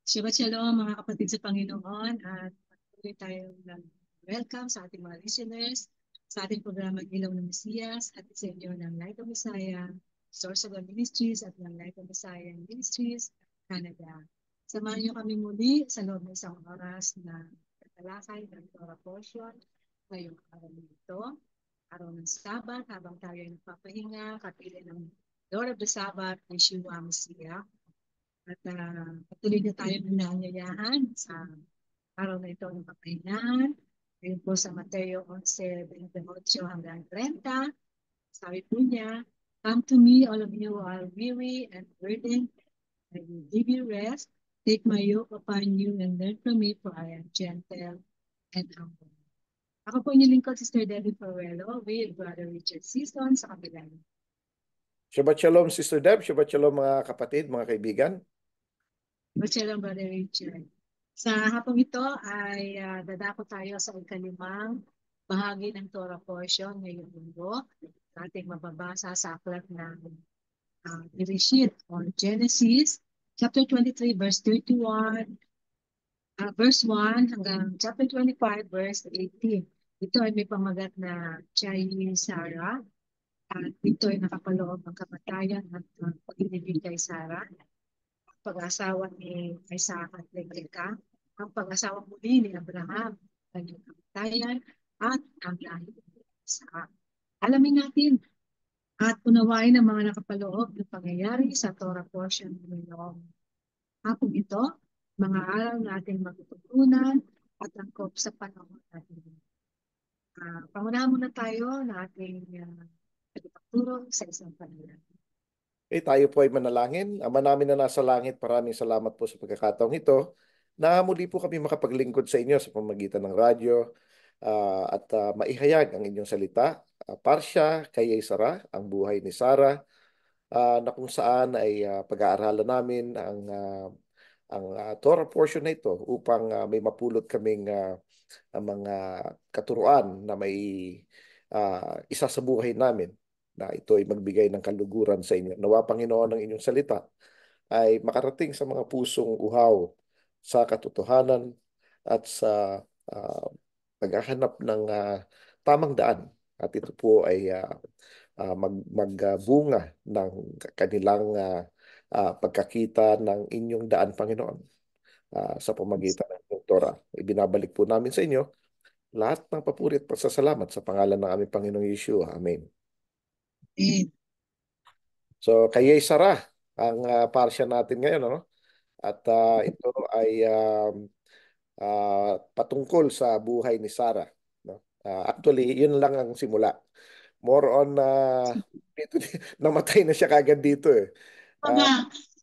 Shabbat Shalom mga kapatid sa Panginoon at patuloy tayong welcome sa ating mga listeners sa ating programa Ilaw ng Mesiyas at sa inyo ng Light of Messiah, Source of God Ministries at ng Light of Messiah Ministries, Canada. Samahan niyo kami muli sa loob ng isang oras na tatalakay ng Torah portion ngayong araw nito, araw ng Sabat, habang tayo ay nagpapahinga, kapili ng Lord of the Sabbath, Yeshua Messiah. At patuloy na tayo nanganyayahan sa araw na ito ng kapahingahan. Ngayon po sa Mateo 11:28 hanggang 30, sabi po niya, "Come to me, all of you who are weary and burdened, I will give you rest. Take my yoke upon you and learn from me, for I am gentle and humble." Ako po inyong lingkod, Sister Debbie Farrello, with Brother Richard Season sa kabilang. Shabbat Shalom, Sister Deb. Shabbat Shalom, mga kapatid, mga kaibigan. Masyadong Brother Richard. Sa hapong ito ay dadako tayo sa ikalimang bahagi ng Torah portion ngayong linggo. Ating mababasa sa aklat ng Bereshit or Genesis, chapter 23, verse 31, verse 1 hanggang chapter 25, verse 18. Ito ay may pamagat na Chai Sarah. At ito ay nakapaloob ng kamatayan at pag-ibig kay Sarah, pag-asawa ni Isaac at Rebecca, ang pag-asawa muli ni Abraham, kanyang kamatayan, at ang lahi ni Isaac. Alamin natin at unawain ang mga nakapaloob ng pangyayari sa Torah portion ngayong hapon ito, mga araw na ating matututunan at angkop sa panahon natin. Pangunahan muna tayo na ating pagtuturo sa isang panalangin. Tayo po ay manalangin. Ama namin na nasa langit, maraming salamat po sa pagkakataong ito na muli po kami makapaglingkod sa inyo sa pamamagitan ng radyo at maihayag ang inyong salita. Parsya kay Sarah, ang buhay ni Sarah, na kung saan ay pag-aaralan namin ang Torah portion na ito upang may mapulot kaming mga katuruan na may isa sa buhay namin, na ito ay magbigay ng kaluguran sa inyo. Nawa, Panginoon, ng inyong salita ay makarating sa mga pusong uhaw sa katotohanan at sa paghahanap ng tamang daan. At ito po ay magbunga ng kanilang pagkakita ng inyong daan, Panginoon, sa pamagitan ng inyong Torah. Ibinabalik po namin sa inyo lahat ng papuri at pasasalamat sa pangalan ng aming Panginoong Yeshua. Amen. Amen. So, kay Sarah ang parsya natin ngayon, ano? At ito ay patungkol sa buhay ni Sarah, no? Actually, yun lang ang simula. More on namatay na siya kagad dito eh. Mga,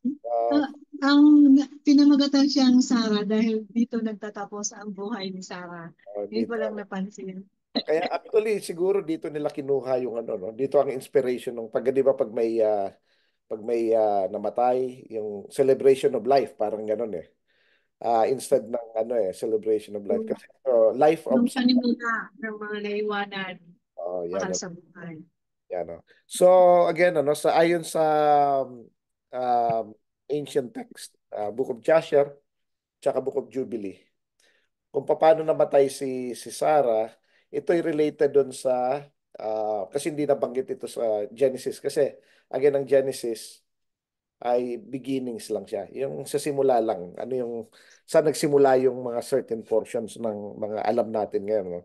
Uh, ang pinamagatan siyang Sarah dahil dito nagtatapos ang buhay ni Sarah. Hindi ko dito. lang napansin. Kaya actually siguro dito nila kinuha yung ano, no? Dito ang inspiration ng pag, di ba, pag may namatay, yung celebration of life, parang gano'n eh. Instead ng ano celebration of life, Yung, kasi life of yung panimula ng mga naiwanan yan, mahal sa buhay. yan, no. So again, ano, sa ayon sa um, ancient text, Book of Jasher tsaka Book of Jubilee, kung paano namatay si Sarah, ito'y related doon sa kasi hindi nabanggit ito sa Genesis, kasi again ang Genesis ay beginnings lang siya. Yung sa simula lang, ano yung saan nagsimula yung mga certain portions ng mga alam natin ngayon, no?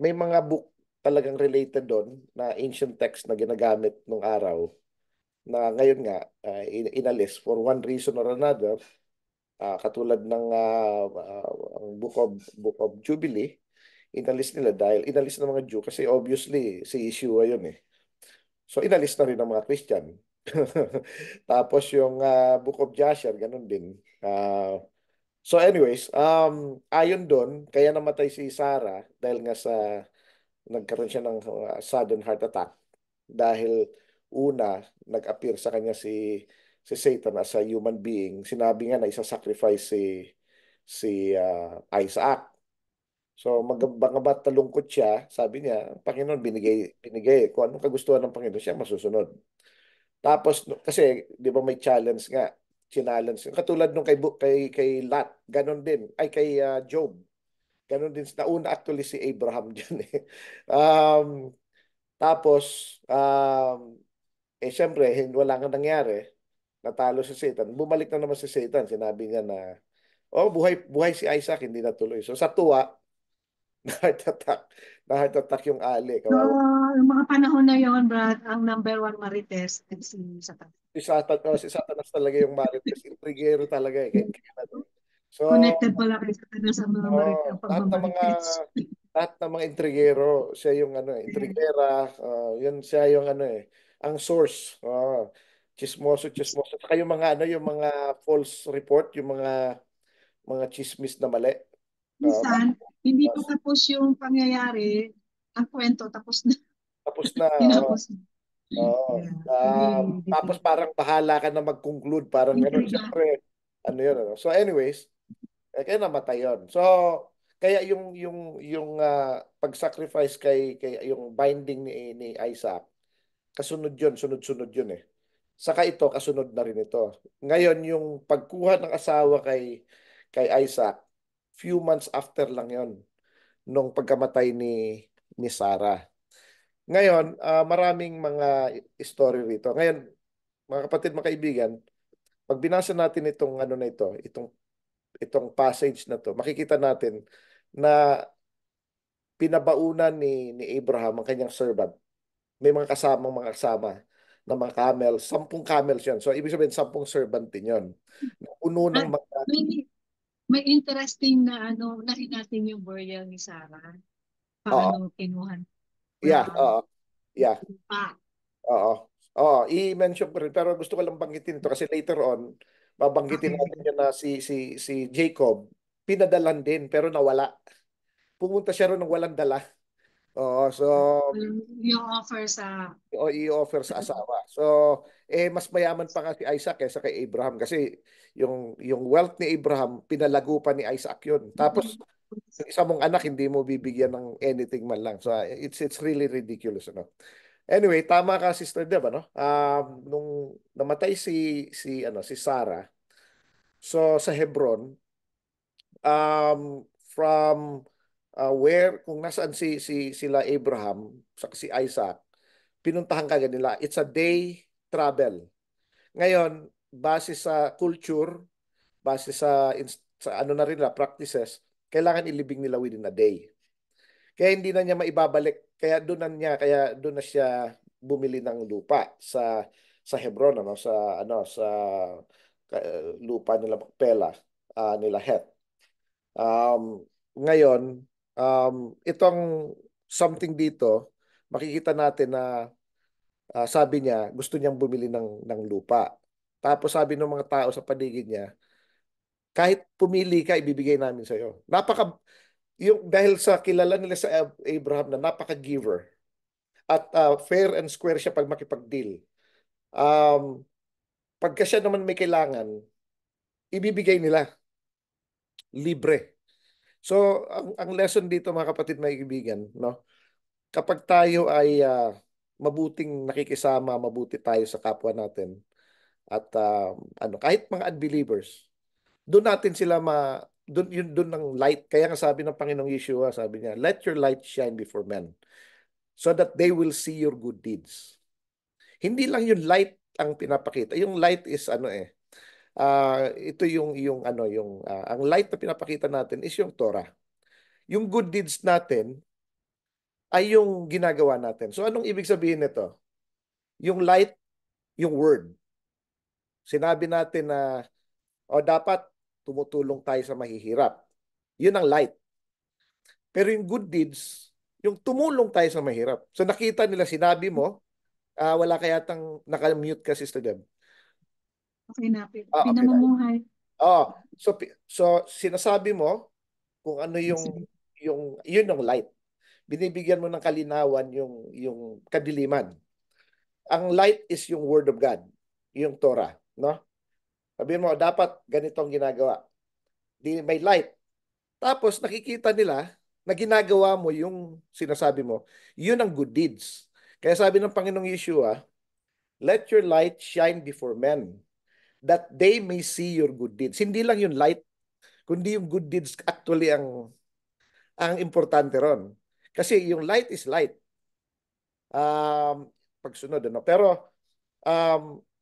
May mga book talagang related doon na ancient text na ginagamit nung araw na ngayon nga inalis for one reason or another, katulad ng ang Book of Jubilee, inalis nila dahil inalis ng mga Jew kasi obviously si Yeshua yun eh. So inalis na rin ng mga Christian. Tapos yung Book of Jasher, ganun din. So anyways, ayon doon, kaya namatay si Sarah dahil nga sa nagkaroon siya ng sudden heart attack dahil una, nag-appear sa kanya si Satan as a human being. Sinabi nga na isa-sacrifice si Isaac. So magabat talungkot siya, sabi niya, Panginoon, binigay. Kung anong kagustuhan ng Panginoon, siya masusunod. Tapos, kasi, di ba may challenge nga. challenge. Katulad nung kay Lot, ganun din. Ay kay Job. Ganun din. Nauna actually si Abraham diyan eh. Tapos syempre, wala nga nangyari. Natalo si Satan. Bumalik na naman si Satan. Sinabi niya na, oh, buhay buhay si Isaac, hindi natuloy. So sa tuwa, na-heart attack. Na-heart attack yung Ali. So, Kawawa. yung mga panahon na yon, Brad, ang number one marites ay si Satan. Si Satanas talaga yung marites. Intrigero talaga eh. So, Connected pala kay Satan sa mga oh, pagmamarites. lahat ng mga intrigero, siya yung ano, intrigera, yun siya yung ano eh, ang source. Chismoso, chismoso. Saka yung mga ano, yung mga false report, yung mga chismis na mali. Uh, Minsan, hindi pa tapos yung pangyayari, ang kwento tapos na, Tapos na, tinapos na. oh, Yeah, very tapos difficult. parang bahala ka na mag-conclude, parang gano'n. Intriga. Siyempre, ano yun, ano. So anyways, kaya namatay yun. So, kaya yung pag-sacrifice kay yung binding ni Isaac, kasunod yun, sunod-sunod yun eh. Saka ito, kasunod na rin ito. Ngayon, yung pagkuha ng asawa kay Isaac, few months after lang yon nung pagkamatay ni Sarah. Ngayon, maraming mga story rito. Ngayon, mga kapatid, mga kaibigan, pag binasa natin itong ano na ito, itong passage na to, makikita natin na pinabaunan ni Abraham ang kanyang servant. May mga kasama na mga camels, 10 camels yun. So, ibig sabihin, 10 servant din yun. Puno ng At mga, may interesting na ano, nahin natin yung burial ni Sarah. oo, Paano kinuha ni yeah, Abraham oo, yeah, pa. oo. Oo, i-mention ko rin, pero gusto ko lang banggitin ito kasi later on, babanggitin Okay, natin sige. yan na si Jacob, pinadalan din, pero nawala. Pumunta siya ron ng walang dala. Oo, so Yung offer sa o i-offer sa asawa. So, mas mayaman pa nga si Isaac kaysa kay Abraham kasi yung wealth ni Abraham, pinalago pa ni Isaac yun. Tapos, yung isa mong anak, hindi mo bibigyan ng anything man lang. So, it's really ridiculous, ano? Anyway, tama ka, Sister Deb, ano? Nung namatay si Sarah, so sa Hebron, from kung nasaan sila Abraham, si Isaac, pinuntahan kagad nila. It's a day travel. Ngayon, base sa culture, base sa ano na rin na practices, kailangan ilibing nila within a day. Kaya hindi na niya maibabalik. Kaya doon na siya bumili ng lupa sa Hebron, ano, sa lupa nila Pela, nila Het. Ngayon, itong something dito, makikita natin na sabi niya, gusto niyang bumili ng lupa. Tapos sabi ng mga tao sa paligid niya, kahit pumili ka, ibibigay namin sa iyo. Dahil sa kilala nila sa Abraham na napaka-giver at fair and square siya pag makipag-deal. Um, Pagka siya naman may kailangan, ibibigay nila libre. So, ang lesson dito mga kapatid, mga kaibigan, no? Kapag tayo ay mabuting nakikisama, mabuti tayo sa kapwa natin at kahit mga unbelievers, doon natin sila doon ng light. Kaya nga sabi ng Panginoong Yeshua, sabi niya, let your light shine before men so that they will see your good deeds. Hindi lang yung light ang pinapakita. Yung light is ano ito yung ano ang light na pinapakita natin is yung Torah. Yung good deeds natin ay yung ginagawa natin. So anong ibig sabihin nito? Yung light, yung word. Sinabi natin na dapat tumutulong tayo sa mahihirap. Yun ang light. Pero yung good deeds, yung tumulong tayo sa mahirap. So nakita nila, sinabi mo, wala kaya tang naka-mute ka, Sister Deb. okay na. Okay na. Pinamumuhay. So sinasabi mo kung ano yun yung light. Binibigyan mo ng kalinawan yung kadiliman. Ang light is yung word of God, yung Torah, no? Sabihin mo, dapat ganito ang ginagawa. May light. Tapos nakikita nila na ginagawa mo yung sinasabi mo. Yun ang good deeds. Kaya sabi ng Panginoong Yeshua, let your light shine before men that they may see your good deeds. Hindi lang yung light, kundi yung good deeds actually ang importante ron. Kasi yung light is light. Pagsunod, ano? Pero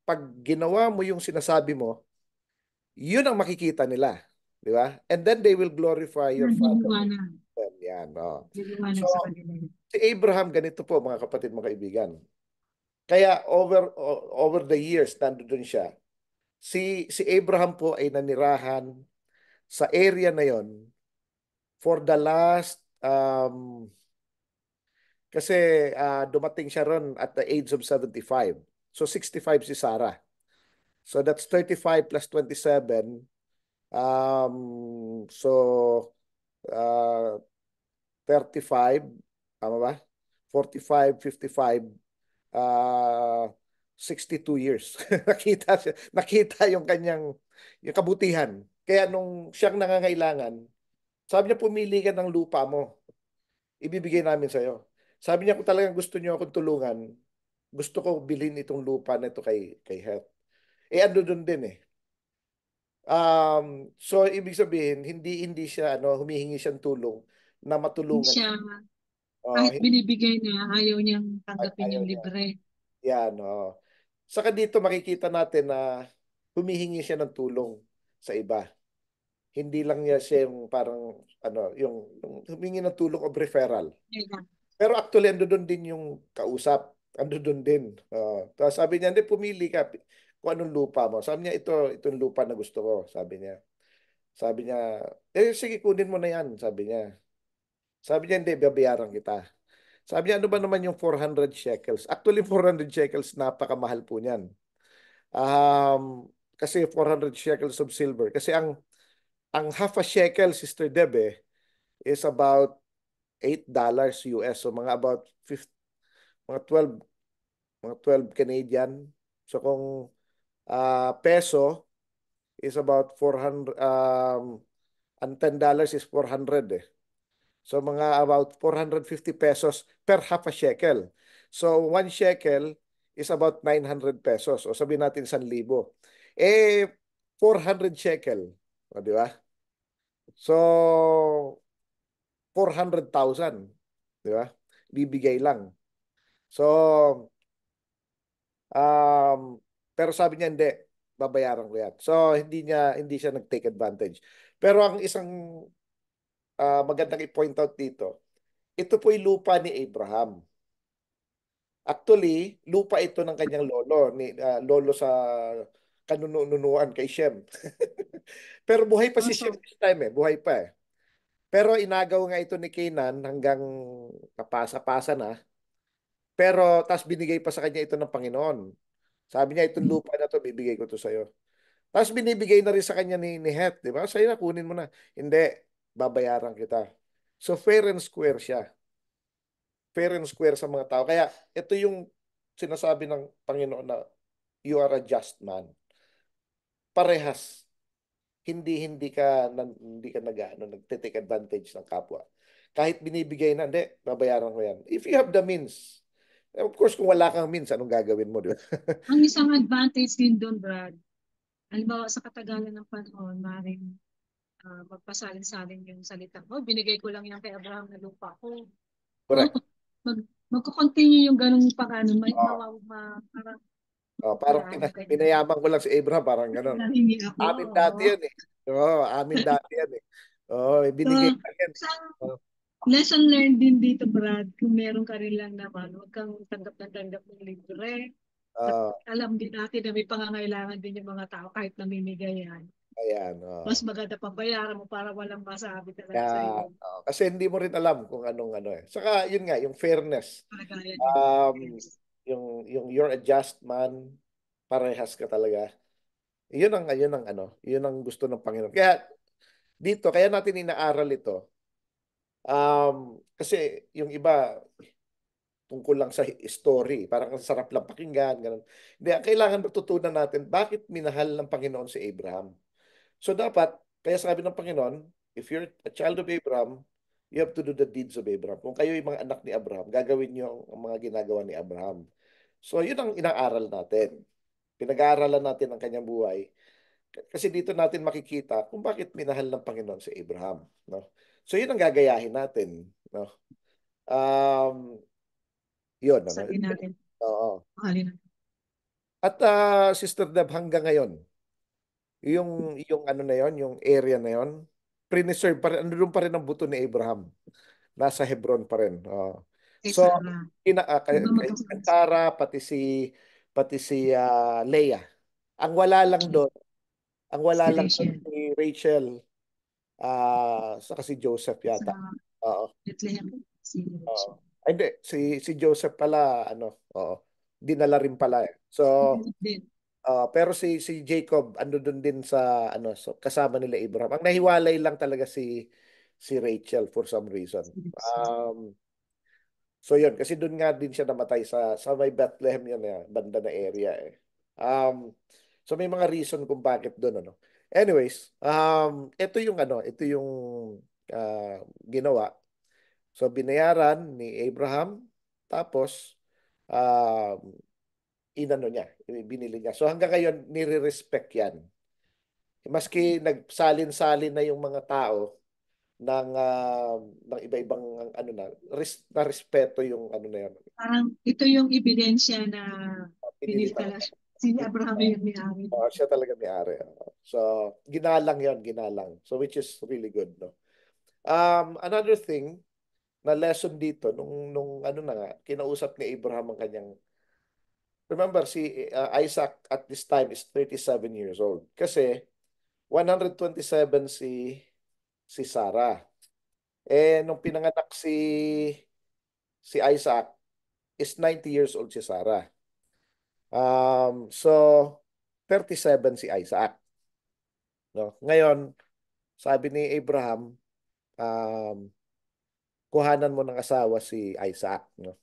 pag ginawa mo yung sinasabi mo, yun ang makikita nila. Di ba? And then they will glorify your Father. Nagiliwanag. Yan. Oh. So, Nagiliwanag sa kanila. si Abraham, ganito po, mga kapatid, mga kaibigan. Kaya over the years, nandoon siya. Si Abraham po ay nanirahan sa area na yon for the last kasi dumating siya ron at the age of 75. So 65 si Sarah. So that's 35 plus 27. So uh, 35, tama ba? 45, 55, uh, 62 years. Nakita yung kanyang yung kabutihan. Kaya nung siyang nangangailangan, sabi niya, pumili ka ng lupa mo. Ibibigay namin sa'yo. Sabi niya, kung talagang gusto niyo akong tulungan, gusto ko bilhin itong lupa na ito kay Heath. Ando doon din eh. So ibig sabihin, hindi siya humihingi siyang tulong na Hindi matulungan siya, siya. kahit binibigay na, ayaw niyang tanggapin Ayaw yung niya. libre. Yan, oh. Saka dito makikita natin na humihingi siya ng tulong sa iba. Hindi lang niya siya yung parang yung humingi ng tulong o referral. Kaya, Pero actually ando doon din yung kausap. Ando doon din. Tapos sabi niya, hindi, pumili ka kung anong lupa mo. Sabi niya, itong lupa na gusto ko. Sabi niya. Sabi niya, sige, kunin mo na yan. Sabi niya. Sabi niya, hindi, babayaran kita. Sabi niya, ano ba naman yung 400 shekels? Actually, 400 shekels, napakamahal po niyan. Kasi 400 shekels of silver. Kasi ang half a shekel, Sister Debe, is about $8 US. So mga about 50, mga 12, mga 12 Canadian. So kung peso is about 400, ang $10 is 400 eh. So mga about 450 pesos per half a shekel. So 1 shekel is about 900 pesos. O sabihin natin 1,000. 400 shekel. O, di ba? So 400,000. Di ba? Bibigay lang. So, pero sabi niya hindi, babayaran ko yan. So, hindi siya nag-take advantage. Pero ang isang magandang i-point out dito, ito po yung lupa ni Abraham. Actually, lupa ito ng kanyang lolo sa kanunuan kay Shem. Pero buhay pa si Shem also, this time eh, buhay pa eh. Pero inagaw nga ito ni Canaan hanggang napasa-pasa na. Pero tas binigay pa sa kanya ito ng Panginoon. Sabi niya, itong lupa na to, bibigay ko to sa'yo. Tapos binibigay na rin sa kanya ni Het, di ba? Sa'yo na, kunin mo na. Hindi, babayaran kita. So fair and square siya. Fair and square sa mga tao. Kaya ito yung sinasabi ng Panginoon na you are a just man. Parehas. Hindi ka nagte-take advantage ng kapwa. Kahit binibigay na, hindi, babayaran ko yan. If you have the means. Of course, kung wala kang means, anong gagawin mo, di ba? ang isang advantage din doon, Brad, halimbawa sa katagalan ng panahon, maaaring magpasalin-salin yung salita ko. Binigay ko lang yan kay Abraham na lupa ko. So, Correct. magko-continue yung ganung pag-ano, Ah, parang parang ano, ganyan. pinayaman ko lang si Abraham, parang gano'n. Nahingi ako. Amin dati Oo. yan eh. Oo, amin dati yan eh. Oo, So, binigay lang yan eh. isang Oo, lesson learned din dito, Brad, kung meron ka rin lang naman, huwag kang tanggap na tanggap ng libre. At ah, alam din natin na may pangangailangan din yung mga tao kahit namimigay yan. ayan. Mas maganda pang bayaran mo para walang masabi talaga sa Yan. iyo. Kasi hindi mo rin alam kung anong ano eh. Saka yun nga, yung fairness. Kalagayan nila. Um, Yes. yung you're a just man, parehas ka talaga. Yun ang gusto ng Panginoon. Kaya natin inaaral ito. Kasi yung iba, tungkol lang sa story. Parang ang sarap lang pakinggan. Ganun. Hindi, ang kailangan matutunan natin, bakit minahal ng Panginoon si Abraham? So dapat, kaya sabi ng Panginoon, if you're a child of Abraham, you have to do the deeds of Abraham. Kung kayo yung mga anak ni Abraham, gagawin niyo ang mga ginagawa ni Abraham. So yun ang inaaral natin. Pinag-aaralan natin ang kanyang buhay. Kasi dito natin makikita kung bakit minahal ng Panginoon si Abraham, no? So yun ang gagayahin natin, no? Um, yun, ano? Sabihin natin, Oo. mahalin natin. At Sister Deb, hanggang ngayon, yung ano na yon, yung area na yon, preserve pa rin, ano pa rin ang buto ni Abraham. Nasa Hebron pa rin. Oo. Kay So, Sarah. Di ba kay magkasama si Sarah, pati si Leah. Ang wala lang doon, ang wala lang doon Rachel? si Rachel, saka si Joseph Sa yata. Oo. Bethlehem, si Oo. Rachel. Ay, hindi, si Joseph pala, ano, oo. Dinala rin pala eh. So, Hindi din. pero si Jacob ando doon din sa ano so, kasama nila Abraham. Ang nahiwalay lang talaga si Rachel for some reason. Si Rachel. Um, so yun kasi doon nga din siya namatay sa may Bethlehem yun banda na area eh. So may mga reason kung bakit doon ano. Anyways, ito yung ginawa. So binayaran ni Abraham tapos um, inano niya, binili niya. So hanggang ngayon nire-respect 'yan. Maski nagsalin-salin na yung mga tao ng iba-ibang ano na respeto yung ano na yan. Parang ito yung ebidensya na Pinili piniltala talaga. siya. Si Abraham yung may-ari. Siya talaga may-ari. So, ginalang yon ginalang. So, which is really good, no? Another thing na lesson dito, nung ano na nga, kinausap ni Abraham ang kanyang, remember, si Isaac at this time is 37 years old. Kasi, 127 si Sarah. Nung pinanganak si Isaac, is 90 years old si Sarah. So, 37 si Isaac. No? Ngayon, sabi ni Abraham, um, kuhanan mo ng asawa si Isaac. No?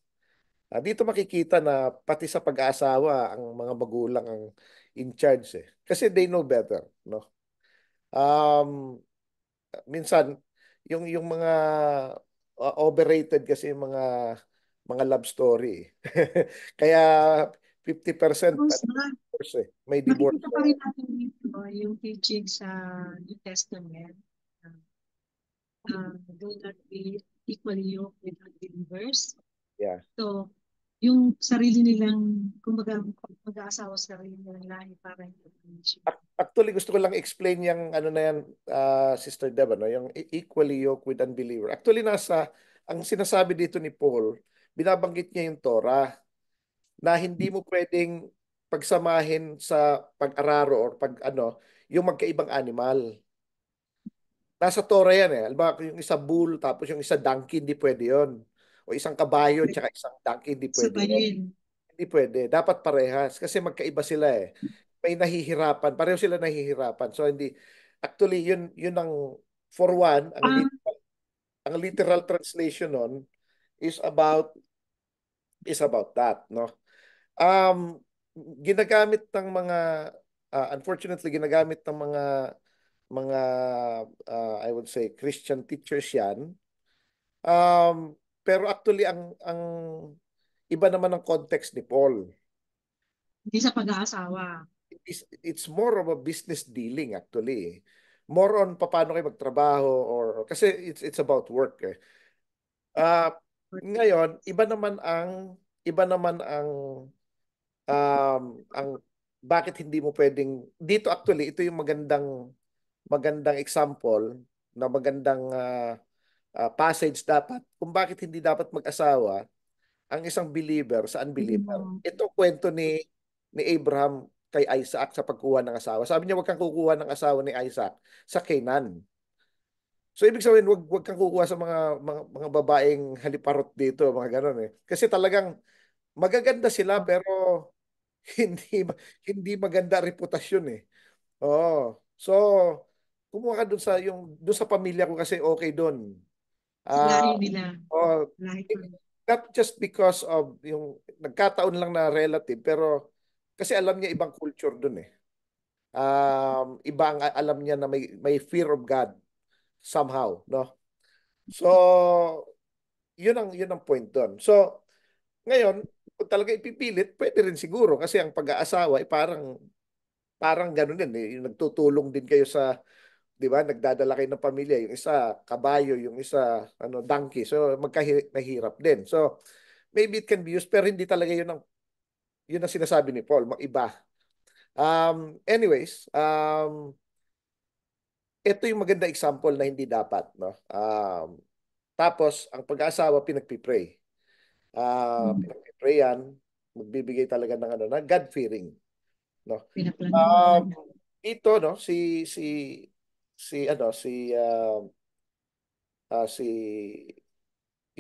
Dito makikita na pati sa pag-aasawa, ang mga magulang ang in charge eh. Kasi they know better. No? Um, Minsan, yung mga overrated kasi yung mga love story. Kaya 50% Tapos, divorce eh. May divorce. makikita pa rin natin dito yung teaching sa New Testament. Do not be equally yoked with unbelievers. Yeah. So, yung sarili nilang, kumbaga, mag-aasawa sa sarili nilang lahi para hindi siya. Actually, gusto ko lang explain yung ano na yan, Sister Deb, ano, yung equally yoked with unbeliever. Actually, ang sinasabi dito ni Paul, binabanggit niya yung Torah na hindi mo pwedeng pagsamahin sa pag-araro or pag ano, yung magkaibang animal. Nasa Torah yan eh. Alam yung isa bull tapos yung isa donkey, hindi pwede yon. O isang kabayo tsaka isang donkey, hindi pwede yon. Sabayin. Hindi pwede. Dapat parehas kasi magkaiba sila eh. May nahihirapan. Pareho sila nahihirapan. So hindi actually yun ang for one, Ah, ang literal translation nun is about that, no? Um Ginagamit ng mga unfortunately ginagamit ng mga I would say Christian teachers 'yan. Pero actually ang iba naman ang context ni Paul. hindi sa pag-aasawa. It's more of a business dealing actually. More on paano kayo magtrabaho or kasi it's about work eh. Ah, Ngayon, iba naman ang ang bakit hindi mo pwedeng dito actually ito yung magandang example na magandang passage dapat kung bakit hindi dapat mag-asawa ang isang believer sa Hindi unbeliever. mo, Ito kwento ni Abraham kay Isaac sa pagkuha ng asawa. Sabi niya, wag kang kukuha ng asawa ni Isaac sa Canaan. So ibig sabihin, wag kang kukuha sa mga babaeng haliparot dito, mga ganun eh. Kasi talagang magaganda sila pero hindi hindi maganda reputasyon eh. Oo. So kumuha ka dun sa pamilya ko kasi okay dun. sa Ah, lahi nila. oh, Lahi ko. not just because of yung nagkataon lang na relative pero kasi alam niya ibang culture dun eh. Iba ang alam niya na may fear of God somehow, no? So, yun ang point doon. So, ngayon, kung talaga ipipilit, pwede rin siguro kasi ang pag-aasawa ay parang gano'n din eh. Yung nagtutulong din kayo sa, 'di ba? Nagdadala kayo ng pamilya, yung isa kabayo, yung isa donkey. So magkahirap din. So maybe it can be used pero hindi talaga yun ang sinasabi ni Paul, iba. Anyways, ito yung maganda example na hindi dapat, no? Tapos ang pag-aasawa pinagpipray. Mm. Pinagpipray yan, magbibigay talaga ng na God-fearing, no? Um, Pinaplanuhan. ito, no, si ano si si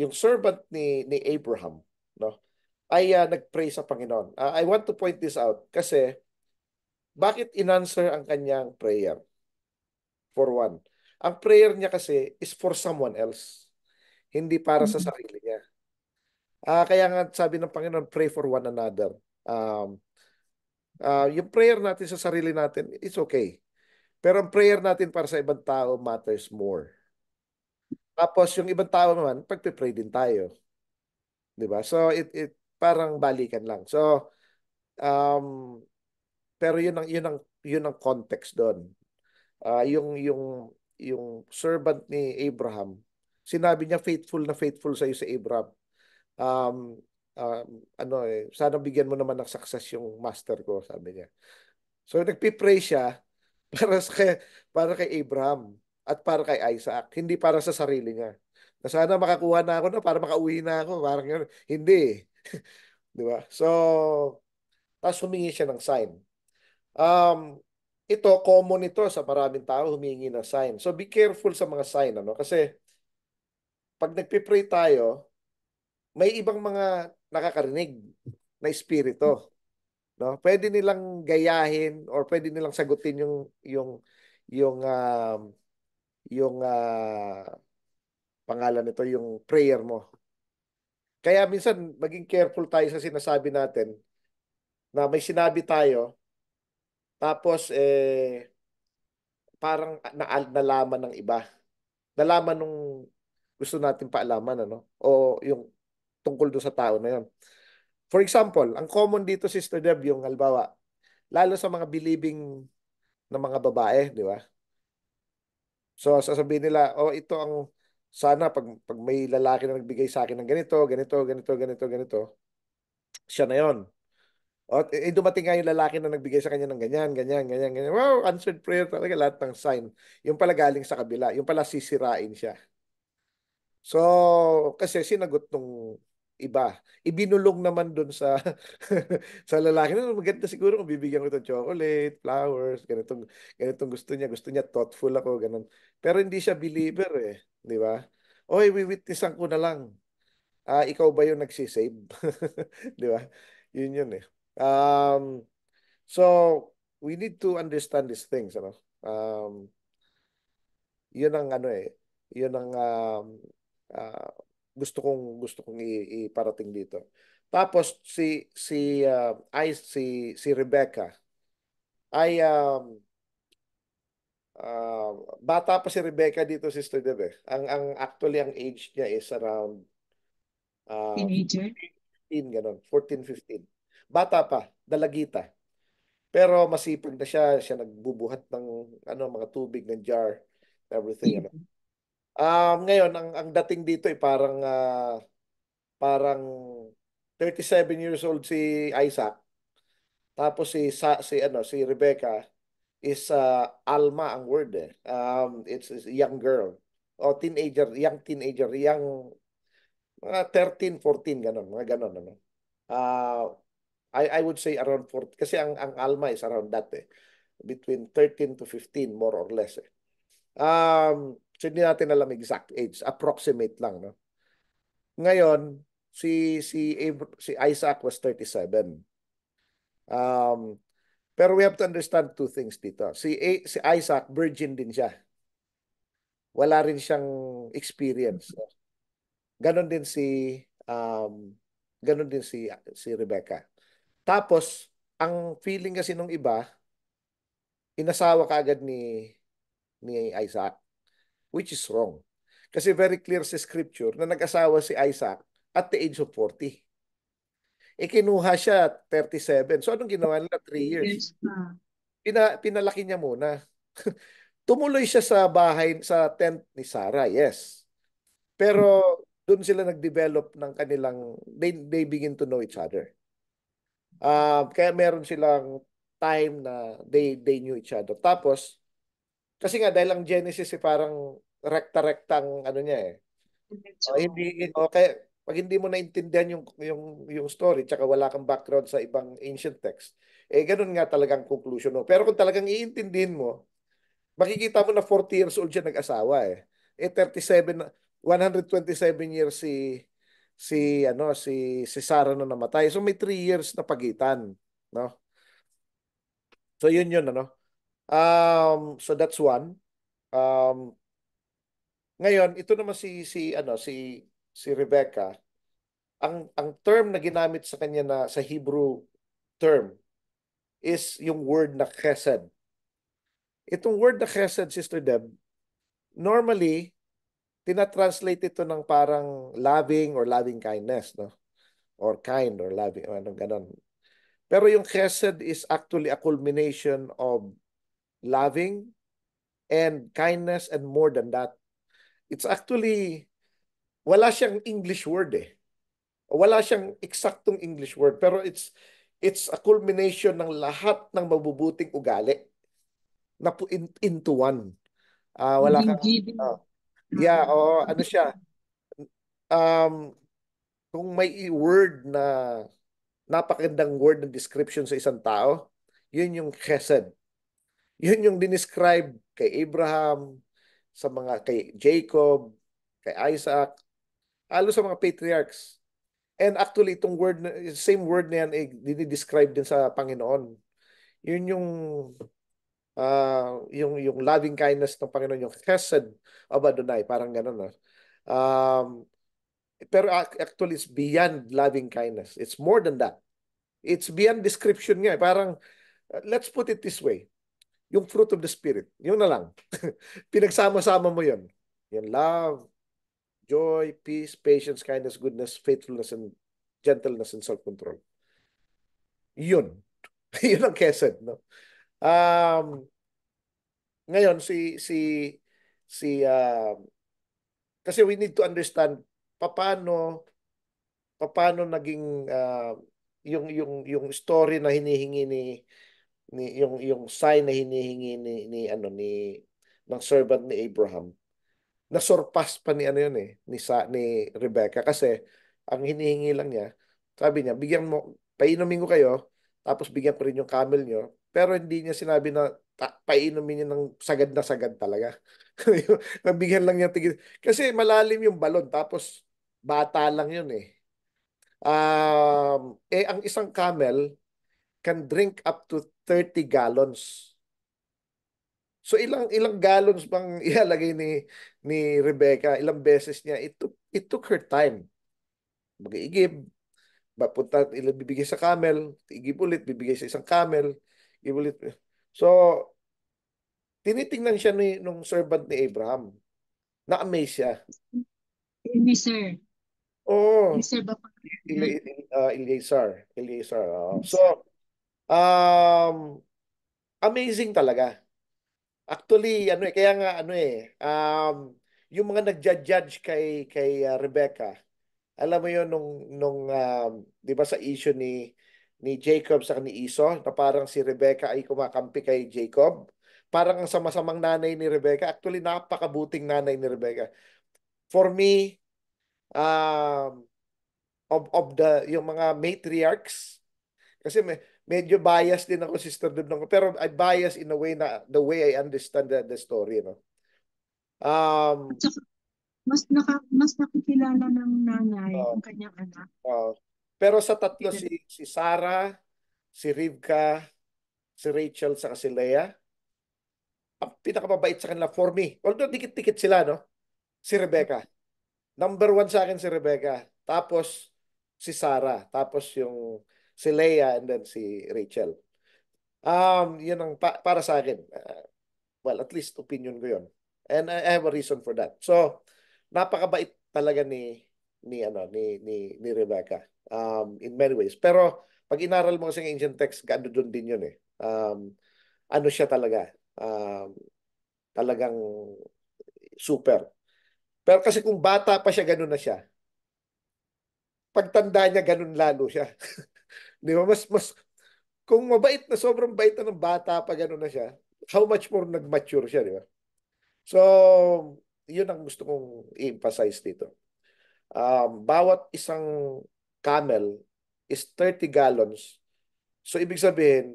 yung servant ni Abraham, no, ay nagpray sa Panginoon. I want to point this out kasi bakit inanswer ang kanyang prayer? For one, ang prayer niya kasi is for someone else, hindi para sa Mm. sarili niya. Kaya nga sabi ng Panginoon, pray for one another. Um, yung prayer natin sa sarili natin, it's okay. Pero ang prayer natin para sa ibang tao matters more. Tapos yung ibang tao naman, pagpe-pray din tayo. 'Di ba? So it parang balikan lang. So um pero yun ang context doon. Yung servant ni Abraham, sinabi niya faithful sa iyo si Abraham. Um sana bigyan mo naman ng success yung master ko, sabi niya. So nagpi-pray siya para kay Abraham at para kay Isaac, hindi para sa sarili niya. Na sana makakuha na ako na para makauwi na ako, parang gano'n. Hindi, eh. 'Di ba? So, tapos humingi siya ng sign. Um, ito, common ito sa maraming tao, humingi ng sign. So, be careful sa mga sign, ano? Kasi, pag nagpipray tayo, may ibang mga nakakarinig na espiritu, no? Pwede nilang gayahin or pwede nilang sagutin yung yung pangalan nito, yung prayer mo. Kaya minsan maging careful tayo sa sinasabi natin na may sinabi tayo tapos parang nalaman ng iba. Nalaman nung gusto natin paalaman ano o yung tungkol do sa tao na yon. For example, ang common dito Sister Deb yung halimbawa, lalo sa mga believing na mga babae, di ba? So sasabihin nila, oh ito ang sana pag may lalaki na nagbigay sa akin ng ganito, ganito, ganito, ganito, ganito, siya na yon. O, dumating nga yung lalaki na nagbigay sa kanya ng ganyan, ganyan, ganyan, ganyan. Wow, answered prayer talaga lahat ng sign. Yung pala galing sa kabila, yung pala sisirain siya. So, kasi sinagot nung iba. Ibinulong naman dun sa sa lalaki na maganda siguro kung bibigyan ko ito chocolate, flowers, ganitong gusto niya thoughtful ako, ganun. Pero hindi siya believer eh, di ba? Oy, witnessan ko na lang. Ikaw ba yung nagsisave? Di ba? Yun eh. So we need to understand these things, ano? Yun ang ano eh, yun ang ah, gusto kong iparating dito. Tapos si Rebecca ay ah, bata pa si Rebecca dito, Sister Debe. Ang actually ang age niya is around Teenager. 15 ganun, 14, 15. Bata pa, dalagita. Pero masipag na siya nagbubuhat ng mga tubig ng jar, everything ano. Ngayon ang dating dito ay parang 37 years old si Isaac. Tapos si Rebecca is Alma ang word eh. It's a young girl. O young teenager, mga 13, 14 ganun, mga ganun ano. Uh, I would say around 40 kasi ang Alma is around that eh. Between 13 to 15 more or less eh. So hindi natin alam exact age, approximate lang, no? Ngayon, si Isaac was 37. Um, pero we have to understand two things dito. Si Isaac, virgin din siya. Wala rin siyang experience. Ganon din um, ganon din si Rebecca. Tapos, ang feeling kasi nung iba, inasawa kaagad ni Isaac, which is wrong. Kasi very clear sa scripture na nag-asawa si Isaac at the age of 40. Kinuha siya 37. So anong ginawa nila? 3 years. Yes pa. Pinalaki niya muna. Tumuloy siya sa bahay, sa tent ni Sarah, yes. Pero doon sila nag-develop ng kanilang, they begin to know each other. Kaya meron silang time na they knew each other. Tapos, kasi nga dahil ang Genesis parang rekta-rektang ano niya eh. Medyo, Hindi okay pag hindi mo naintindihan yung story tsaka wala kang background sa ibang ancient text, ganun nga talagang conclusion mo. Pero kung talagang iintindihin mo, makikita mo na 40 years old siya nag-asawa eh. 37 127 years si Sarah na namatay. So may 3 years na pagitan, no? So yun ano. So that's one. Um, Ngayon, ito naman si Rebecca, ang term na ginamit sa kanya na sa Hebrew term is yung word na chesed. Itong word na chesed, Sister Deb, normally tinatranslate ito ng parang loving or loving kindness, no? Or kind or loving, anong ganon. Pero yung chesed is actually a culmination of loving and kindness and more than that. It's actually, wala siyang English word eh. Wala siyang eksaktong English word, pero it's a culmination ng lahat ng mabubuting ugali na into one. Wala giving, kang giving. ah, yeah, o ano Giving. siya, um kung may word na napakagandang word ng description sa isang tao, yun yung chesed. Yun yung dinescribe kay Abraham, sa mga kay Jacob, kay Isaac, halos sa mga patriarchs. And actually, itong word, same word na yan, dinidescribe din sa Panginoon. Yun yung loving kindness ng Panginoon, yung chesed of Adonai, parang gano'n. No? Um, pero actually, it's beyond loving kindness. It's more than that. It's beyond description nga. Parang, let's put it this way. Yung fruit of the Spirit, yun na lang. Pinagsama-sama mo yun. Yung love, joy, peace, patience, kindness, goodness, faithfulness, and gentleness, and self-control. Yun. Yun ang kesed, no? Um, Ngayon, kasi we need to understand paano naging yung story na hinihingi yung sign na hinihingi ni ng servant ni Abraham, nasurpass pa ni ano yun eh, ni Rebecca, kasi ang hinihingi lang niya, sabi niya, bigyan mo, painumin ko kayo, tapos bigyan ko rin yung camel niyo, pero hindi niya sinabi na painumin niya ng sagad na sagad talaga. Nabigyan lang niya tigil. Kasi malalim yung balon, tapos bata lang yun eh. Ang isang camel can drink up to 30 gallons. So ilang ilang gallons bang ilalagay ni Rebecca? Ilang beses niya? It took her time. Mag-iigib, punta, bibigay sa camel, igib ulit, bibigay sa isang camel, igib ulit. So, tinitingnan siya nung servant ni Abraham. Na-amaze siya. Hindi, sir. Hindi, Oh, sir, ba pangalan? Eleazar. So, Yes, sir. amazing talaga. Actually, ano kaya nga ano yung mga nagja-judge kay Rebecca, alam mo yon nung 'di ba sa issue ni Jacob sa ni Esau, na parang si Rebecca ay kumakampi kay Jacob. Parang ang sama-samang nanay ni Rebecca. Actually, napakabuting nanay ni Rebecca. For me, um, of yung mga matriarchs, kasi medyo biased din ako, Sister Dudong, pero I bias in a way na the way I understand the story, no? At Um, saka, mas nakikilala ng nanay uh, ang kanyang anak. uh, pero sa tatlo, Kaya, si Sarah, si Rivka, si Rachel, sa si Leah, ang pinakamabait sa kanila for me. Although dikit-dikit sila, no? Si Rebecca. Number one sa akin si Rebecca. Tapos si Sarah. Tapos yung si Leah and then si Rachel. Yun ang para sa akin. Well, at least opinion ko yun. And I have a reason for that. So, napakabait talaga ni Rebecca in many ways. Pero pag inaral mo kasi ng ancient text, gaano doon din yun eh. Ano siya talaga? Talagang super. Pero kasi kung bata pa siya, ganun na siya. Pagtanda niya, ganun lalo siya. Di ba? Kung mabait na, sobrang bait na ng bata pa ganun na siya, how much more nag-mature siya, di ba? So, yun ang gusto kong i-emphasize dito. Bawat isang camel is 30 gallons. So, ibig sabihin,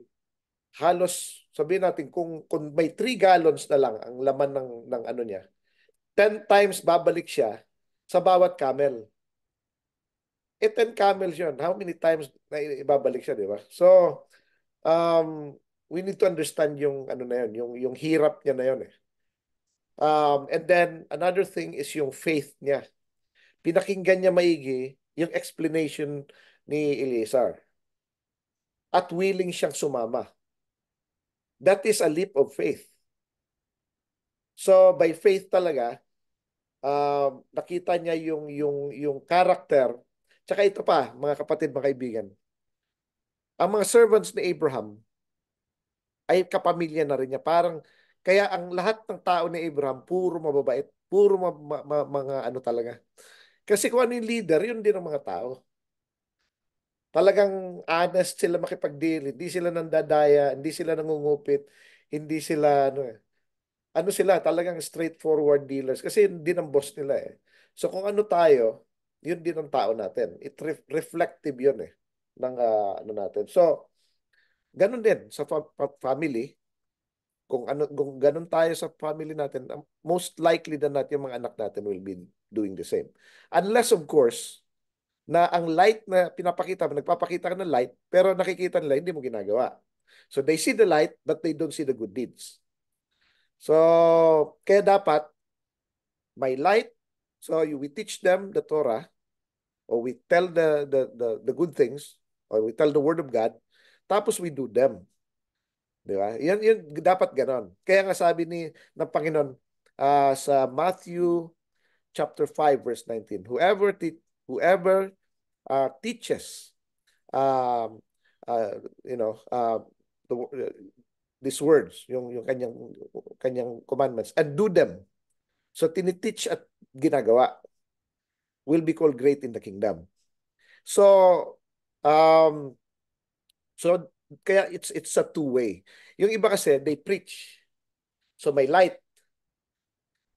halos, sabihin natin, kung may 3 gallons na lang ang laman ng ano niya, 10 times babalik siya sa bawat camel. 10 camels yun. How many times na ibabalik siya, di ba? So, we need to understand yung ano na yun, yung hirap niya na yun eh. And then, another thing is yung faith niya. Pinakinggan niya maigi yung explanation ni Eleazar. At willing siyang sumama. That is a leap of faith. So, by faith talaga, nakita niya yung character. Tsaka ito pa, mga kapatid, mga kaibigan. Ang mga servants ni Abraham ay kapamilya na rin niya. Parang, kaya ang lahat ng tao ni Abraham, puro mababait. Puro mga ano talaga. Kasi kung ano yung leader, yun din ang mga tao. Talagang honest sila makipag-deal. Hindi sila nandadaya, hindi sila nangungupit, hindi sila, ano sila, talagang straightforward dealers. Kasi yun din ang boss nila eh. So kung ano tayo, yun din ang tao natin. Reflective yun eh, ng ano natin. So, ganun din sa family. Kung ganun tayo sa family natin, most likely na natin yung mga anak natin will be doing the same. Unless, of course, na ang light na pinapakita mo, nagpapakita ka ng light, pero nakikita nila, hindi mo ginagawa. So they see the light, but they don't see the good deeds. So, kaya dapat, may light, so we teach them the Torah, or we tell the good things, or we tell the Word of God, tapos we do them. Di ba? Yan dapat ganon. Kaya nga sabi ng Panginoon sa Matthew chapter 5 verse 19, whoever teaches um you know the, these words, yung kanyang commandments and do them. So tiniteach at ginagawa will be called great in the kingdom. So um so kaya it's a two-way. Yung iba kasi they preach. So may light